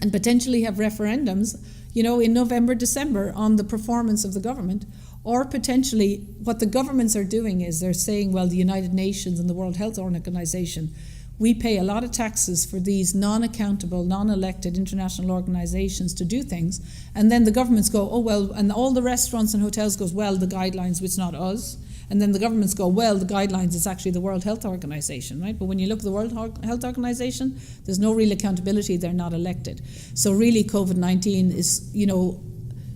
and potentially have referendums, in November, December on the performance of the government. Or potentially what the governments are doing is they're saying, well, the United Nations and the World Health Organization, we pay a lot of taxes for these non-accountable, non-elected international organizations to do things. And then the governments go, oh, well, and all the restaurants and hotels goes, well, the guidelines, it's not us. And then the governments go, well, the guidelines, it's actually the World Health Organization, right? But when you look at the World Health Organization, there's no real accountability. They're not elected. So really COVID-19 is,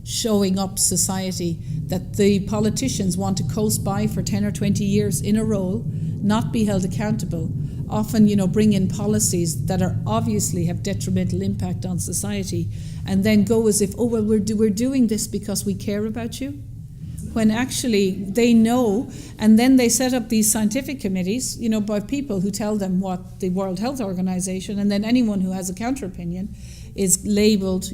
showing up society that the politicians want to coast by for 10 or 20 years in a row, not be held accountable, often, bring in policies that are obviously have detrimental impact on society, and then go as if, oh, well, we're doing this because we care about you, when actually they know, and then they set up these scientific committees, by people who tell them what the World Health Organization, and then anyone who has a counter opinion is labeled,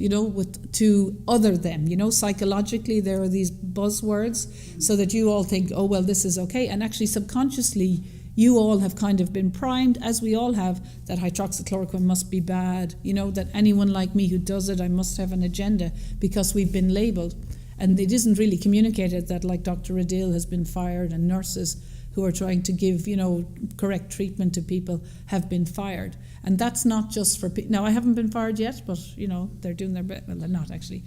to other them. Psychologically there are these buzzwords so that you all think, oh, well, this is okay. And actually subconsciously you all have kind of been primed, as we all have, that hydroxychloroquine must be bad, that anyone like me who does it, I must have an agenda, because we've been labeled. And it isn't really communicated that, like Dr. Adil has been fired, and nurses who are trying to give, correct treatment to people have been fired. And that's not just for people. Now, I haven't been fired yet, but, they're doing their best. Well, they're not actually.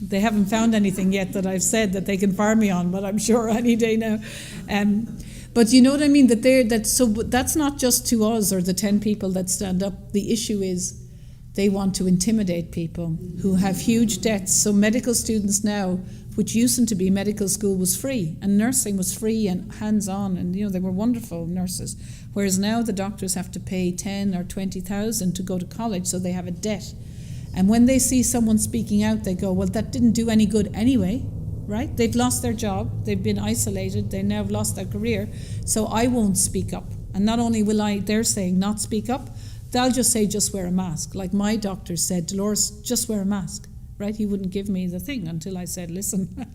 They haven't found anything yet that I've said that they can fire me on, but I'm sure any day now. But you know what I mean? So that's not just to us or the 10 people that stand up. The issue is they want to intimidate people who have huge debts. So medical students now, which used to be medical school was free, and nursing was free and hands-on, and they were wonderful nurses. Whereas now the doctors have to pay 10 or 20,000 to go to college, so they have a debt. And when they see someone speaking out, they go, well, that didn't do any good anyway, right? They've lost their job, they've been isolated, they now have lost their career, so I won't speak up. And not only they're saying not speak up, they'll just say, just wear a mask. Like my doctor said, Dolores, just wear a mask, right? He wouldn't give me the thing until I said, listen,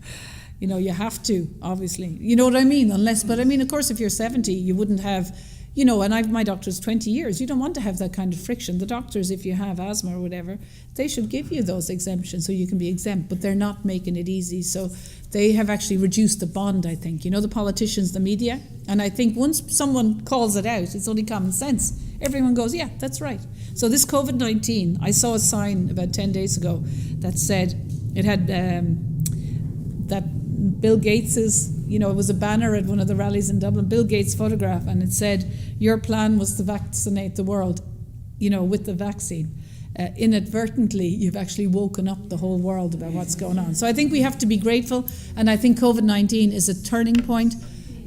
you have to, obviously. You know what I mean? But of course, if you're 70, you wouldn't have, and my doctor's 20 years, you don't want to have that kind of friction. The doctors, if you have asthma or whatever, they should give you those exemptions so you can be exempt, but they're not making it easy. So they have actually reduced the bond, I think. The politicians, the media, and I think once someone calls it out, it's only common sense. Everyone goes, yeah, that's right. So this COVID-19, I saw a sign about 10 days ago that said, it had that Bill Gates's, it was a banner at one of the rallies in Dublin, Bill Gates' photograph, and it said, your plan was to vaccinate the world, with the vaccine. Inadvertently, you've actually woken up the whole world about what's going on. So I think we have to be grateful, and I think COVID-19 is a turning point.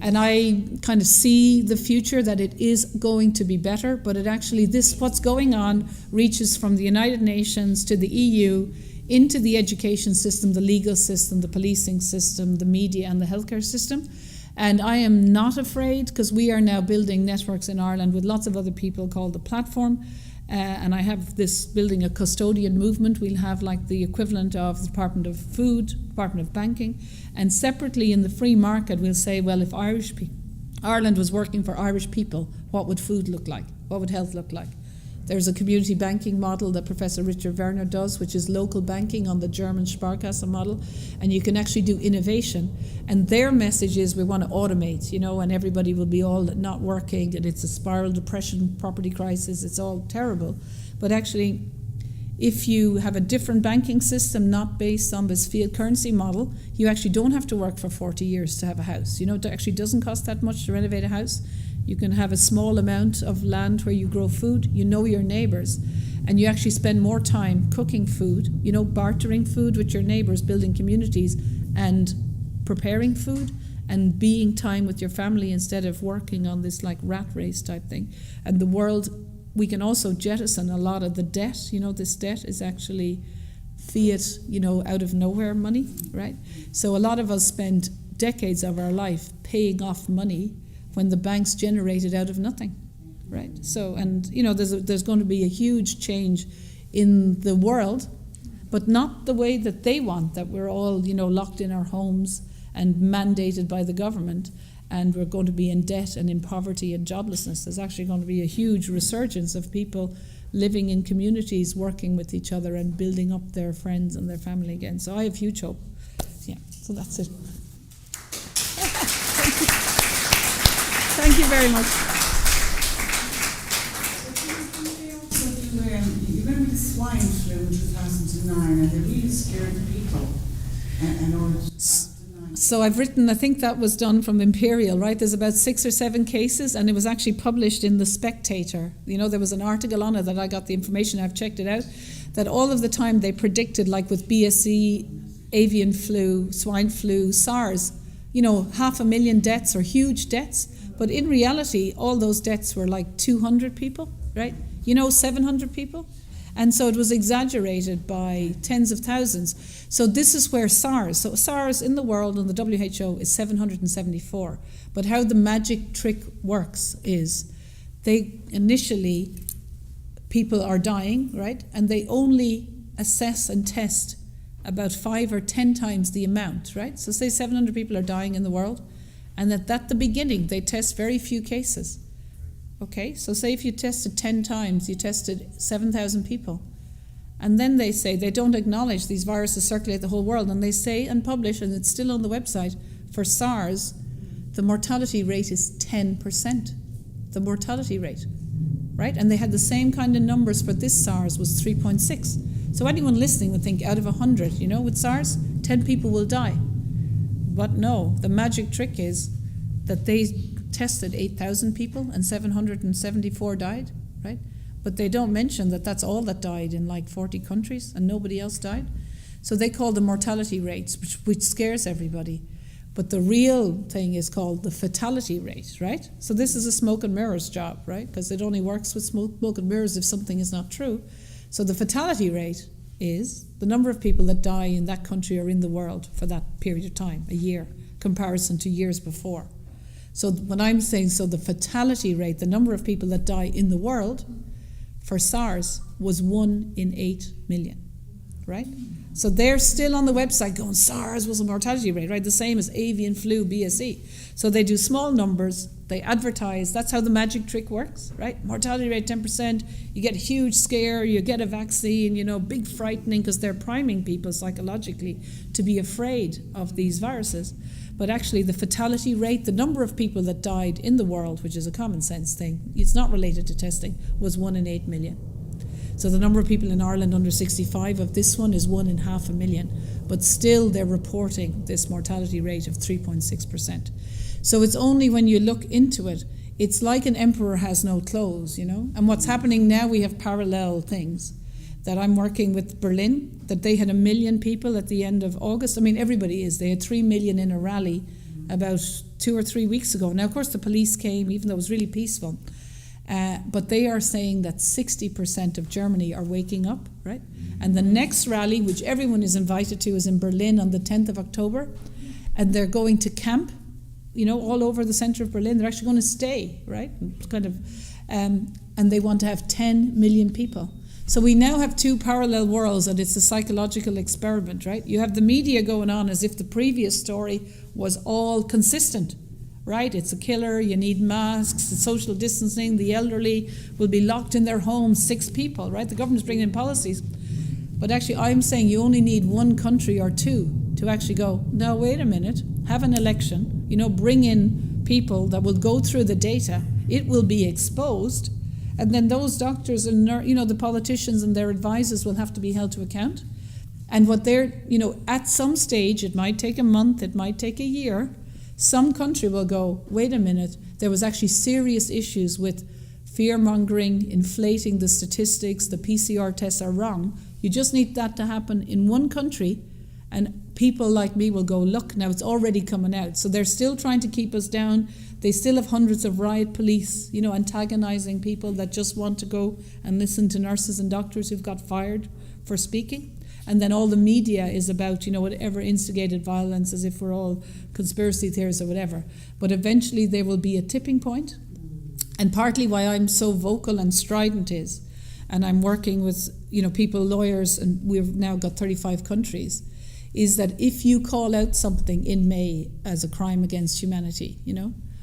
And I kind of see the future that it is going to be better, but it actually, what's going on reaches from the United Nations to the EU into the education system, the legal system, the policing system, the media and the healthcare system. And I am not afraid, because we are now building networks in Ireland with lots of other people called the Platform. And I have this building a custodian movement. We'll have like the equivalent of the Department of Food, Department of Banking. And separately in the free market, we'll say, well, if Ireland was working for Irish people, what would food look like? What would health look like? There's a community banking model that Professor Richard Werner does, which is local banking on the German Sparkasse model. And you can actually do innovation. And their message is we want to automate, and everybody will be all not working, and it's a spiral depression, property crisis, it's all terrible. But actually, if you have a different banking system not based on this fiat currency model, you actually don't have to work for 40 years to have a house. It actually doesn't cost that much to renovate a house. You can have a small amount of land where you grow food, you know your neighbours, and you actually spend more time cooking food, bartering food with your neighbours, building communities and preparing food and being time with your family instead of working on this like rat race type thing. And the world, we can also jettison a lot of the debt. This debt is actually fiat, out of nowhere money, right? So a lot of us spend decades of our life paying off money when the banks generate it out of nothing, right? So, and there's going to be a huge change in the world, but not the way that they want, that we're all, locked in our homes and mandated by the government, and we're going to be in debt and in poverty and joblessness. There's actually going to be a huge resurgence of people living in communities, working with each other and building up their friends and their family again. So I have huge hope. Yeah, so that's it. Thank you very much. You remember the swine flu in 2009, and they really scared the people. And all So I've written, I think that was done from Imperial, right? There's about 6 or 7 cases, and it was actually published in The Spectator. There was an article on it that I got the information, I've checked it out, that all of the time they predicted, like with BSE, avian flu, swine flu, SARS, 500,000 deaths or huge deaths. But in reality, all those deaths were like 200 people, right? 700 people. And so it was exaggerated by tens of thousands. So this is where SARS in the world and the WHO is 774. But how the magic trick works is people are dying, right? And they only assess and test about 5 or 10 times the amount, right? So say 700 people are dying in the world, and at the beginning they test very few cases. Okay, so say if you tested 10 times, you tested 7,000 people. And then they say they don't acknowledge these viruses circulate the whole world, and they say and publish, and it's still on the website, for SARS, the mortality rate is 10%. The mortality rate, right? And they had the same kind of numbers for this SARS was 3.6. So anyone listening would think out of 100, with SARS, 10 people will die. But no, the magic trick is that they tested 8,000 people and 774 died, right? But they don't mention that that's all that died in like 40 countries and nobody else died. So they call the mortality rates, which scares everybody. But the real thing is called the fatality rate, right? So this is a smoke and mirrors job, right? Because it only works with smoke and mirrors if something is not true. So the fatality rate is the number of people that die in that country or in the world for that period of time, a year, comparison to years before. So when I'm saying, so the fatality rate, the number of people that die in the world for SARS was 1 in 8 million, right? So they're still on the website going, SARS was a mortality rate, right? The same as avian flu, BSE. So they do small numbers, they advertise, that's how the magic trick works, right? Mortality rate 10%, you get a huge scare, you get a vaccine, big frightening, because they're priming people psychologically to be afraid of these viruses. But actually the fatality rate, the number of people that died in the world, which is a common sense thing, it's not related to testing, was 1 in 8 million. So the number of people in Ireland under 65 of this one is 1 in 500,000. But still they're reporting this mortality rate of 3.6%. So it's only when you look into it, it's like an emperor has no clothes, And what's happening now, we have parallel things. That I'm working with Berlin, that they had 1 million people at the end of August. I mean, everybody is. They had 3 million in a rally about 2 or 3 weeks ago. Now, of course, the police came, even though it was really peaceful. But they are saying that 60% of Germany are waking up, right? And the next rally, which everyone is invited to, is in Berlin on the 10th of October. And they're going to camp, all over the centre of Berlin. They're actually going to stay, right? And they want to have 10 million people. So we now have two parallel worlds, and it's a psychological experiment, right? You have the media going on as if the previous story was all consistent, right? It's a killer, you need masks, the social distancing, the elderly will be locked in their homes, 6 people, right? The government's bringing in policies. But actually, I'm saying you only need one country or two to actually go, no, wait a minute, have an election, bring in people that will go through the data, it will be exposed, and then those doctors and the politicians and their advisors will have to be held to account. And what they're, at some stage, it might take a month, it might take a year, some country will go, wait a minute, there was actually serious issues with fear-mongering, inflating the statistics, the PCR tests are wrong. You just need that to happen in one country, and people like me will go, look, now it's already coming out. So they're still trying to keep us down. They still have hundreds of riot police, antagonizing people that just want to go and listen to nurses and doctors who've got fired for speaking. And then all the media is about, whatever instigated violence, as if we're all conspiracy theorists or whatever. But eventually there will be a tipping point. And partly why I'm so vocal and strident is, and I'm working with, people, lawyers, and we've now got 35 countries, is that if you call out something in May as a crime against humanity,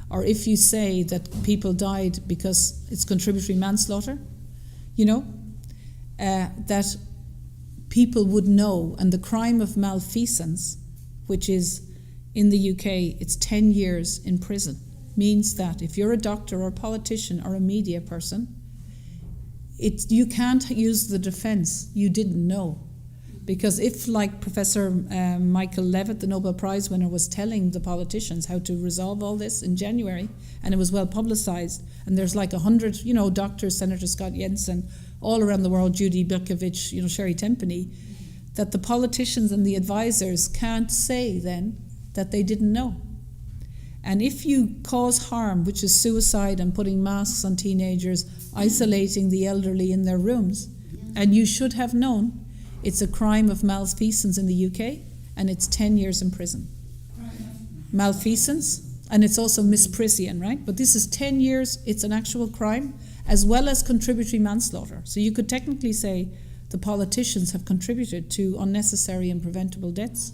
or if you say that people died because it's contributory manslaughter, that people would know. And the crime of malfeasance, which is in the UK, it's 10 years in prison, means that if you're a doctor or a politician or a media person, you can't use the defense, you didn't know. Because if, like Professor Michael Levitt, the Nobel Prize winner, was telling the politicians how to resolve all this in January, and it was well publicized, and there's like 100, doctors, Senator Scott Jensen, all around the world, Judy Bikovich, Sherry Tempany, that the politicians and the advisors can't say then that they didn't know. And if you cause harm, which is suicide and putting masks on teenagers, isolating the elderly in their rooms, and you should have known, it's a crime of malfeasance in the UK, and it's 10 years in prison. Malfeasance, and it's also misprision, right? But this is 10 years, it's an actual crime, as well as contributory manslaughter. So you could technically say the politicians have contributed to unnecessary and preventable deaths,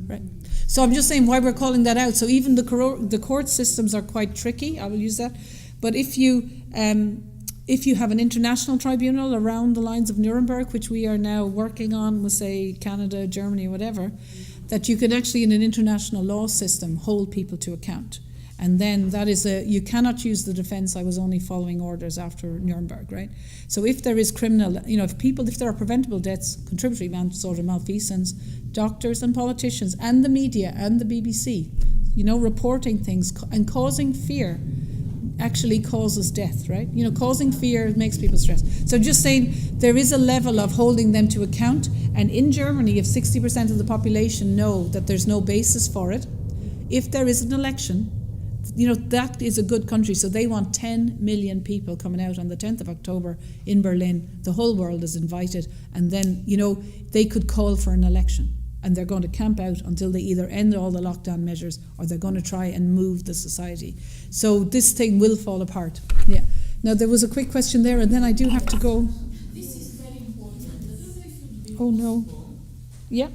right? So I'm just saying why we're calling that out. So even the court systems are quite tricky, I will use that. But if you have an international tribunal around the lines of Nuremberg, which we are now working on with, say, Canada, Germany, whatever, that you could actually, in an international law system, hold people to account. And then that is you cannot use the defense, I was only following orders after Nuremberg, right? So if there is criminal, if there are preventable deaths, contributory manslaughter, malfeasance, doctors and politicians and the media and the BBC, reporting things and causing fear actually causes death, right? Causing fear makes people stress. So just saying there is a level of holding them to account, and in Germany, if 60% of the population know that there's no basis for it, if there is an election, that is a good country. So they want 10 million people coming out on the 10th of October in Berlin. The whole world is invited, and then, they could call for an election. And they're going to camp out until they either end all the lockdown measures or they're going to try and move the society. So this thing will fall apart. Yeah. Now there was a quick question there, and then I do have to go. This is very important. I don't know if it would be Oh no. possible Yeah. to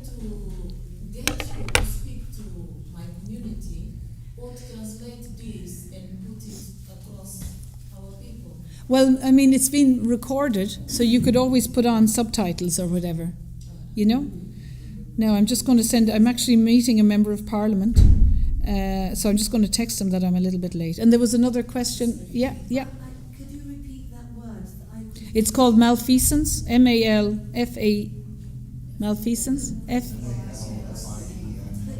get you to speak to my community or to translate this and put it across our people. Well, I mean, it's been recorded, so you could always put on subtitles or whatever. Now, I'm just going to I'm actually meeting a member of Parliament, so I'm just going to text him that I'm a little bit late. And there was another question. Yeah. Could you repeat that word? It's called malfeasance, M-A-L-F-A, malfeasance, F. But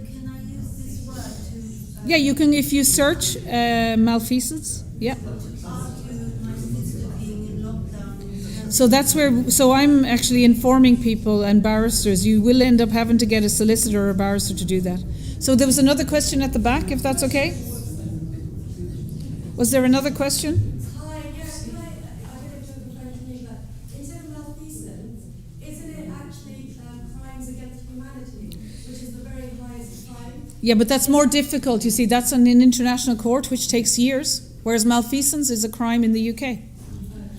can I use this word to Yeah, you can, if you search malfeasance, yeah. argue my sister being in lockdown? So that's so I'm actually informing people and barristers, you will end up having to get a solicitor or a barrister to do that. So there was another question at the back, if that's okay. Was there another question? Hi, yeah, can I don't know if you're referring to me, but in terms of malfeasance, isn't it actually crimes against humanity, which is the very highest crime? Yeah, but that's more difficult. You see, that's in an international court, which takes years, whereas malfeasance is a crime in the UK.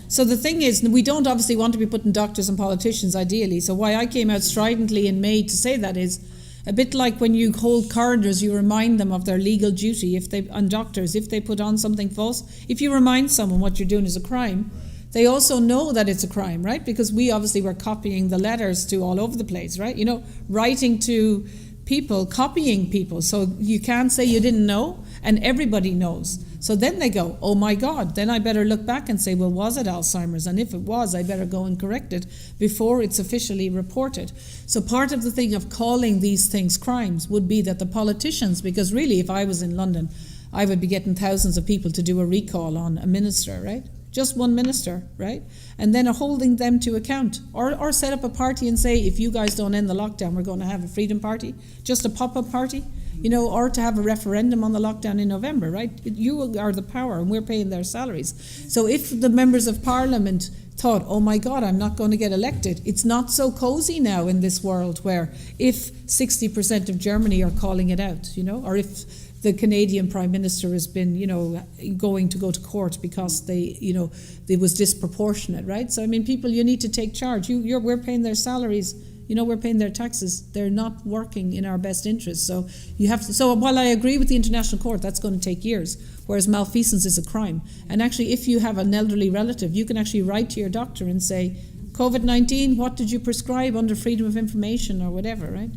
So the thing is, we don't obviously want to be putting doctors and politicians, ideally. So why I came out stridently in May to say that is a bit like when you hold coroners, you remind them of their legal duty. And doctors, if they put on something false, if you remind someone what you're doing is a crime, they also know that it's a crime, right? Because we obviously were copying the letters to all over the place, right? You know, writing to people, copying people. So you can't say you didn't know, and everybody knows. So then they go, oh my God, then I better look back and say, well, was it Alzheimer's? And if it was, I better go and correct it before it's officially reported. So part of the thing of calling these things crimes would be that the politicians, because really if I was in London, I would be getting thousands of people to do a recall on a minister, right? Just one minister, right? And then holding them to account. Or set up a party and say, if you guys don't end the lockdown, we're going to have a freedom party, just a pop-up party. You know, or to have a referendum on the lockdown in November, right? You are the power and we're paying their salaries. So if the members of parliament thought, oh my God, I'm not going to get elected, it's not so cozy now in this world where if 60% of Germany are calling it out, you know, or if the Canadian Prime Minister has been, you know, going to go to court because they, you know, it was disproportionate, right? So, I mean, people, you need to take charge. We're paying their salaries. You know, we're paying their taxes. They're not working in our best interest. So you have to. So while I agree with the International Court, that's going to take years. Whereas malfeasance is a crime. And actually, if you have an elderly relative, you can actually write to your doctor and say, COVID-19, what did you prescribe under freedom of information or whatever, right?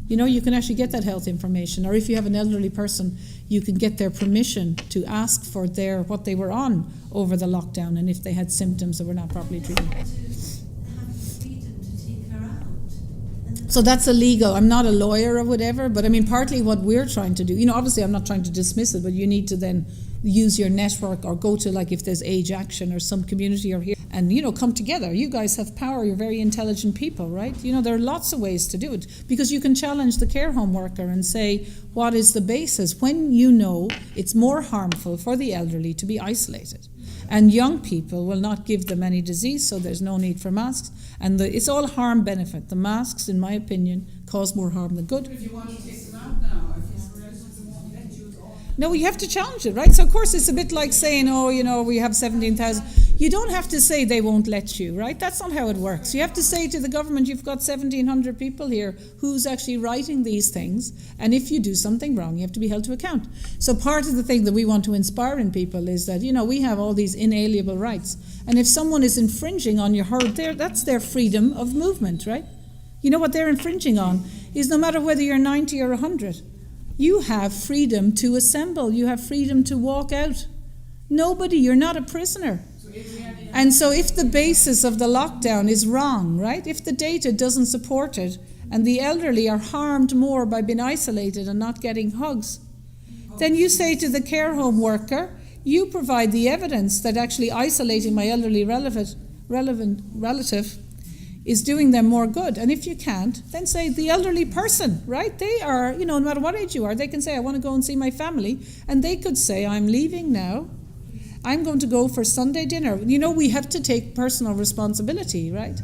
You know, you can actually get that health information. Or if you have an elderly person, you can get their permission to ask for what they were on over the lockdown and if they had symptoms that were not properly treated. So that's illegal. I'm not a lawyer or whatever, but I mean, partly what we're trying to do, you know, obviously I'm not trying to dismiss it, but you need to then use your network or go to, like, if there's Age Action or some community or here and, you know, come together. You guys have power. You're very intelligent people, right? You know, there are lots of ways to do it because you can challenge the care home worker and say, what is the basis? When you know it's more harmful for the elderly to be isolated. And young people will not give them any disease, so there's no need for masks. And it's all harm benefit. The masks, in my opinion, cause more harm than good. If you want to take them out now, if you won't let you at all. No, you have to challenge it, right? So, of course, it's a bit like saying, oh, you know, we have 17,000. You don't have to say they won't let you, right? That's not how it works. You have to say to the government, you've got 1,700 people here who's actually writing these things, and if you do something wrong, you have to be held to account. So part of the thing that we want to inspire in people is that, you know, we have all these inalienable rights, and if someone is infringing on your that's their freedom of movement, right? You know what they're infringing on is no matter whether you're 90 or 100, you have freedom to assemble, you have freedom to walk out. You're not a prisoner. And so if the basis of the lockdown is wrong, right, if the data doesn't support it and the elderly are harmed more by being isolated and not getting hugs, then you say to the care home worker, you provide the evidence that actually isolating my elderly relative is doing them more good. And if you can't, then say the elderly person, right? They are, you know, no matter what age you are, they can say, I want to go and see my family. And they could say, I'm leaving now. I'm going to go for Sunday dinner. You know, we have to take personal responsibility, right?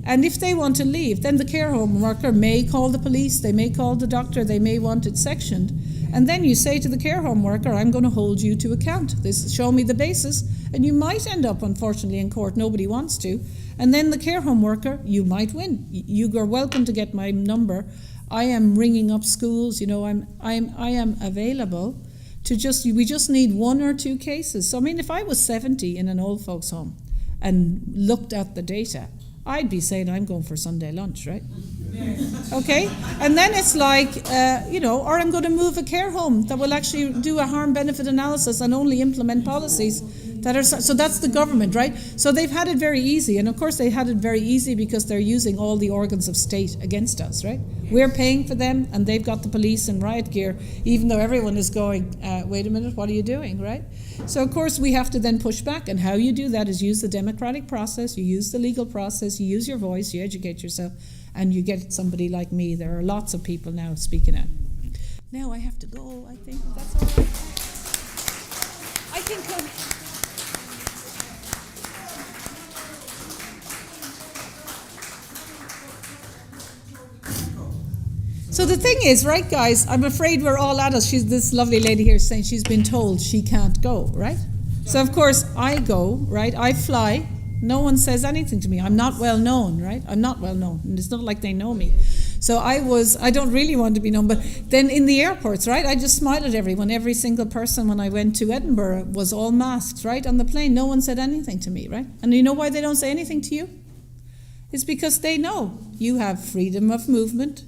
And if they want to leave, then the care home worker may call the police, they may call the doctor, they may want it sectioned. And then you say to the care home worker, I'm going to hold you to account. Show me the basis. And you might end up, unfortunately, in court. Nobody wants to. And then the care home worker, you might win. You are welcome to get my number. I am ringing up schools. You know, I am available. We just need one or two cases. So, I mean, if I was 70 in an old folks' home and looked at the data, I'd be saying I'm going for Sunday lunch, right? Okay? And then it's like, or I'm going to move a care home that will actually do a harm-benefit analysis and only implement policies that are... So that's the government, right? So they've had it very easy. And, of course, they had it very easy because they're using all the organs of state against us, right? We're paying for them, and they've got the police in riot gear, even though everyone is going, wait a minute, what are you doing, right? So, of course, we have to then push back. And how you do that is use the democratic process, you use the legal process, you use your voice, you educate yourself, and you get somebody like me. There are lots of people now speaking out. Now I have to go, I think. If that's all right. I think... So the thing is, right, guys, I'm afraid we're all adults. This lovely lady here is saying she's been told she can't go, right? So, of course, I go, right? I fly. No one says anything to me. I'm not well known, right? I'm not well known. And it's not like they know me. So I don't really want to be known. But then in the airports, right, I just smile at everyone. Every single person when I went to Edinburgh was all masked, right? On the plane, no one said anything to me, right? And you know why they don't say anything to you? It's because they know you have freedom of movement.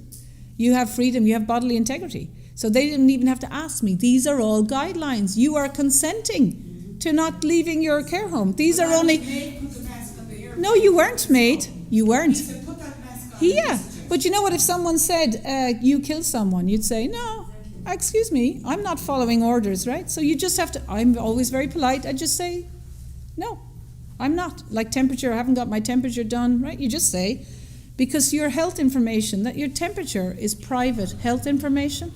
You have freedom, you have bodily integrity. So they didn't even have to ask me. These are all guidelines. You are consenting to not leaving your care home. These are only... No, you weren't made. You weren't. Yeah, but you know what? If someone said, you killed someone, you'd say, no, excuse me, I'm not following orders, right? So you just have to... I'm always very polite. I just say, no, I'm not. Like temperature, I haven't got my temperature done, right? You just say... Because your health information, that your temperature is private health information,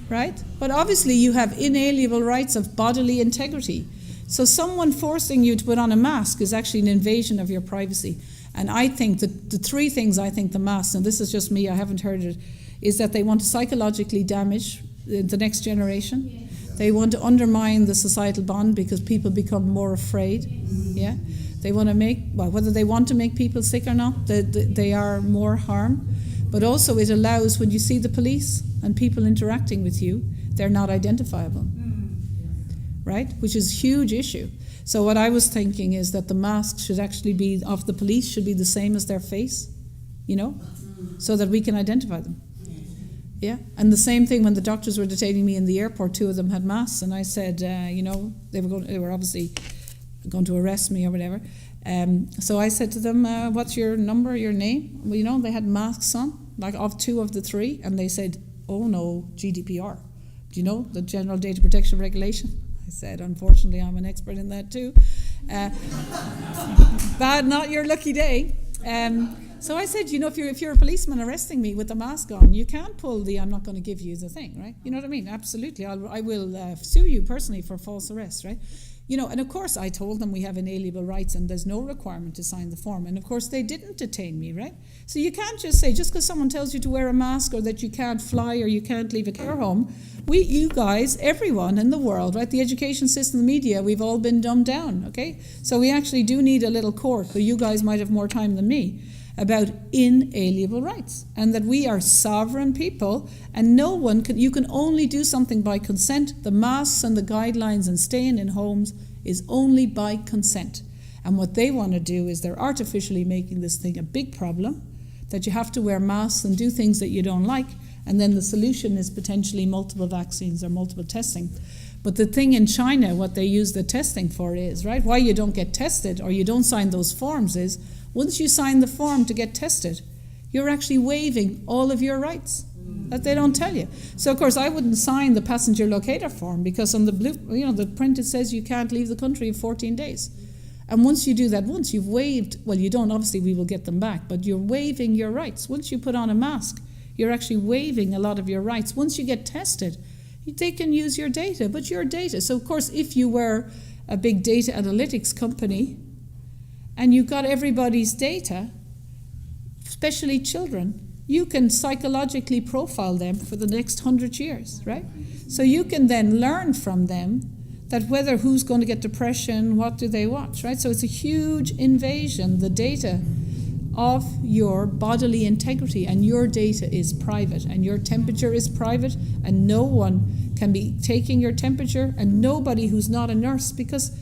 right? But obviously you have inalienable rights of bodily integrity. So someone forcing you to put on a mask is actually an invasion of your privacy. And I think that the three things I think the masks, and this is just me, I haven't heard it, is that they want to psychologically damage the next generation. Yes. They want to undermine the societal bond because people become more afraid. Yes. Yeah. They want to make, well, whether they want to make people sick or not, they are more harm. But also it allows, when you see the police and people interacting with you, they're not identifiable, right? Which is a huge issue. So what I was thinking is that the mask should actually be, of the police, should be the same as their face, you know, so that we can identify them. Yeah, and the same thing when the doctors were detaining me in the airport, two of them had masks, and I said, you know, they were obviously going to arrest me or whatever. So I said to them, what's your number, your name? Well, you know, they had masks on, like of two of the three, and they said, oh no, GDPR. Do you know the General Data Protection Regulation? I said, unfortunately, I'm an expert in that too. Bad, not your lucky day. So I said, you know, if you're a policeman arresting me with a mask on, you can't pull the I'm not going to give you the thing, right? You know what I mean? Absolutely. I will sue you personally for false arrest, right? You know, and of course I told them we have inalienable rights and there's no requirement to sign the form. And of course they didn't detain me, right? So you can't just say, just because someone tells you to wear a mask or that you can't fly or you can't leave a care home, you guys, everyone in the world, right? The education system, the media, we've all been dumbed down, okay? So we actually do need a little court, but you guys might have more time than me, about inalienable rights, and that we are sovereign people and no one can, you can only do something by consent. The masks and the guidelines and staying in homes is only by consent. And what they want to do is they're artificially making this thing a big problem, that you have to wear masks and do things that you don't like, and then the solution is potentially multiple vaccines or multiple testing. But the thing in China, what they use the testing for is, right, why you don't get tested or you don't sign those forms is, once you sign the form to get tested, you're actually waiving all of your rights that they don't tell you. So, of course, I wouldn't sign the passenger locator form because on the the print it says you can't leave the country in 14 days. And once you do that once, you've waived, well, you don't, obviously we will get them back, but you're waiving your rights. Once you put on a mask, you're actually waiving a lot of your rights. Once you get tested, they can use your data, but your data. So, of course, if you were a big data analytics company, and you got everybody's data, especially children, you can psychologically profile them for the next 100 years, right? So you can then learn from them that whether who's going to get depression, what do they watch, right? So it's a huge invasion, the data of your bodily integrity, and your data is private, and your temperature is private, and no one can be taking your temperature, and nobody who's not a nurse, because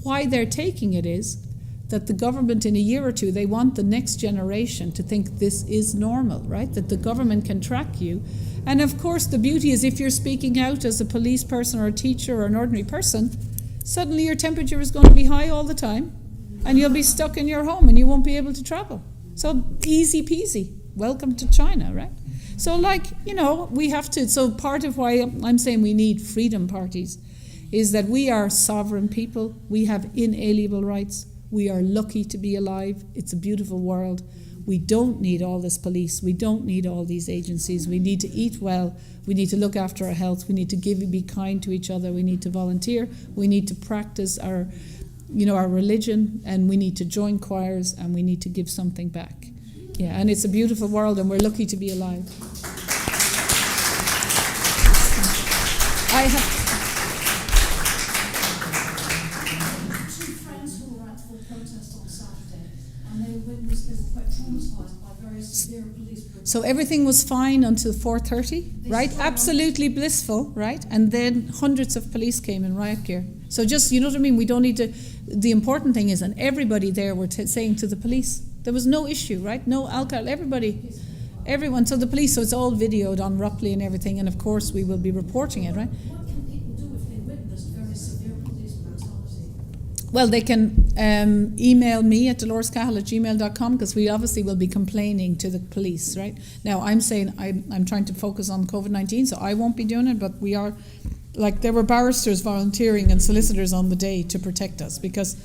why they're taking it is that the government in a year or two, they want the next generation to think this is normal, right? That the government can track you. And of course, the beauty is if you're speaking out as a police person or a teacher or an ordinary person, suddenly your temperature is going to be high all the time and you'll be stuck in your home and you won't be able to travel. So easy peasy. Welcome to China, right? So we have to, so part of why I'm saying we need freedom parties is that we are sovereign people. We have inalienable rights. We are lucky to be alive. It's a beautiful world. We don't need all this police. We don't need all these agencies. We need to eat well. We need to look after our health. We need to be kind to each other. We need to volunteer. We need to practice our religion, and we need to join choirs, and we need to give something back. Yeah, and it's a beautiful world, and we're lucky to be alive. I have two friends who were at the protest on Saturday, and they were quite traumatised by very severe police brutality. So everything was fine until 4:30, right? Absolutely blissful, right? And then hundreds of police came in riot gear. So just, you know what I mean? We don't need to. The important thing is, and everybody there were saying to the police, there was no issue, right? No alcohol. Everyone. So the police. So it's all videoed on Rupley and everything. And of course, we will be reporting it, right? What can people do if they witness very severe police brutality? Well, they can email me at dolorescahill@gmail.com, because we obviously will be complaining to the police, right? Now, I'm saying I'm trying to focus on COVID-19, so I won't be doing it, but we are, like, there were barristers volunteering and solicitors on the day to protect us because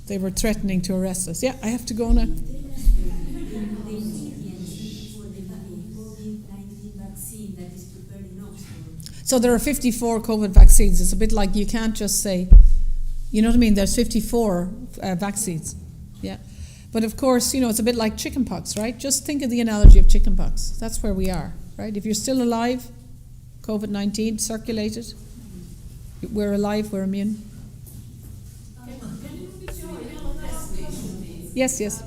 they were threatening to arrest us. Yeah, I have to go now. So there are 54 COVID vaccines. It's a bit like, you can't just say, you know what I mean? There's 54 vaccines. Yeah. But of course, it's a bit like chickenpox, right? Just think of the analogy of chickenpox. That's where we are, right? If you're still alive, COVID-19 circulated, we're alive, we're immune. Yes. I heard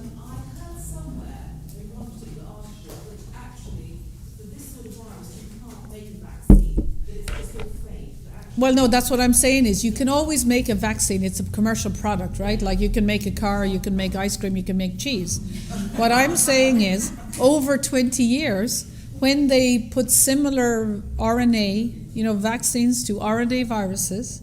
somewhere in one particular article which actually, for this sort of virus, you can't make a vaccine. It's all fake. Well, no, that's what I'm saying is you can always make a vaccine. It's a commercial product, right? Like you can make a car, you can make ice cream, you can make cheese. What I'm saying is, over 20 years, when they put similar RNA, vaccines to RNA viruses,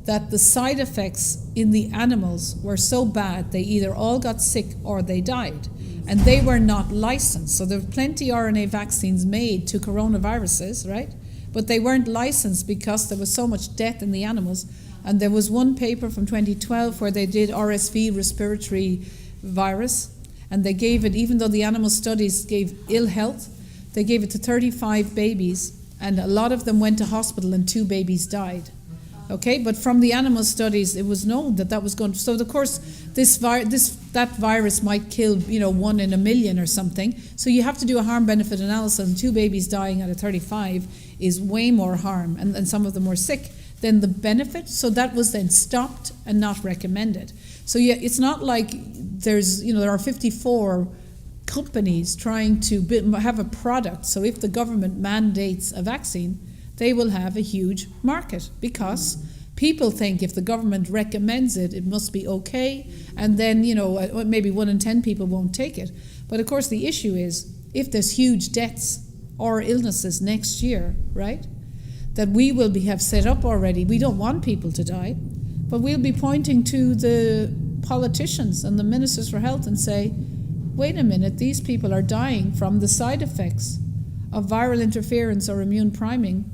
that the side effects in the animals were so bad they either all got sick or they died. And they were not licensed. So there were plenty RNA vaccines made to coronaviruses, right? But they weren't licensed because there was so much death in the animals. And there was one paper from 2012 where they did RSV, respiratory virus, and they gave it, even though the animal studies gave ill health, they gave it to 35 babies, and a lot of them went to hospital and 2 babies died. Okay, but from the animal studies, it was known that was going to. So of course, that virus might kill, 1 in a million or something. So you have to do a harm-benefit analysis, and 2 babies dying out of 35 is way more harm, and some of them were sick than the benefit. So that was then stopped and not recommended. So yeah, it's not like there are 54 companies trying to have a product. So if the government mandates a vaccine, they will have a huge market because people think if the government recommends it, it must be okay, and then, maybe 1 in 10 people won't take it. But of course the issue is, if there's huge deaths or illnesses next year, right, that we will have set up already. We don't want people to die, but we'll be pointing to the politicians and the ministers for health and say, wait a minute, these people are dying from the side effects of viral interference or immune priming,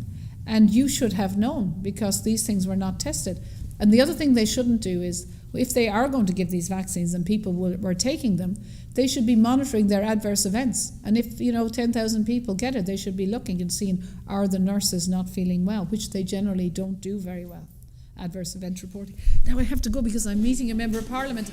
and you should have known because these things were not tested. And the other thing they shouldn't do is, if they are going to give these vaccines and people were taking them, they should be monitoring their adverse events. And if 10,000 people get it, they should be looking and seeing, are the nurses not feeling well, which they generally don't do very well. Adverse event reporting. Now I have to go because I'm meeting a member of Parliament.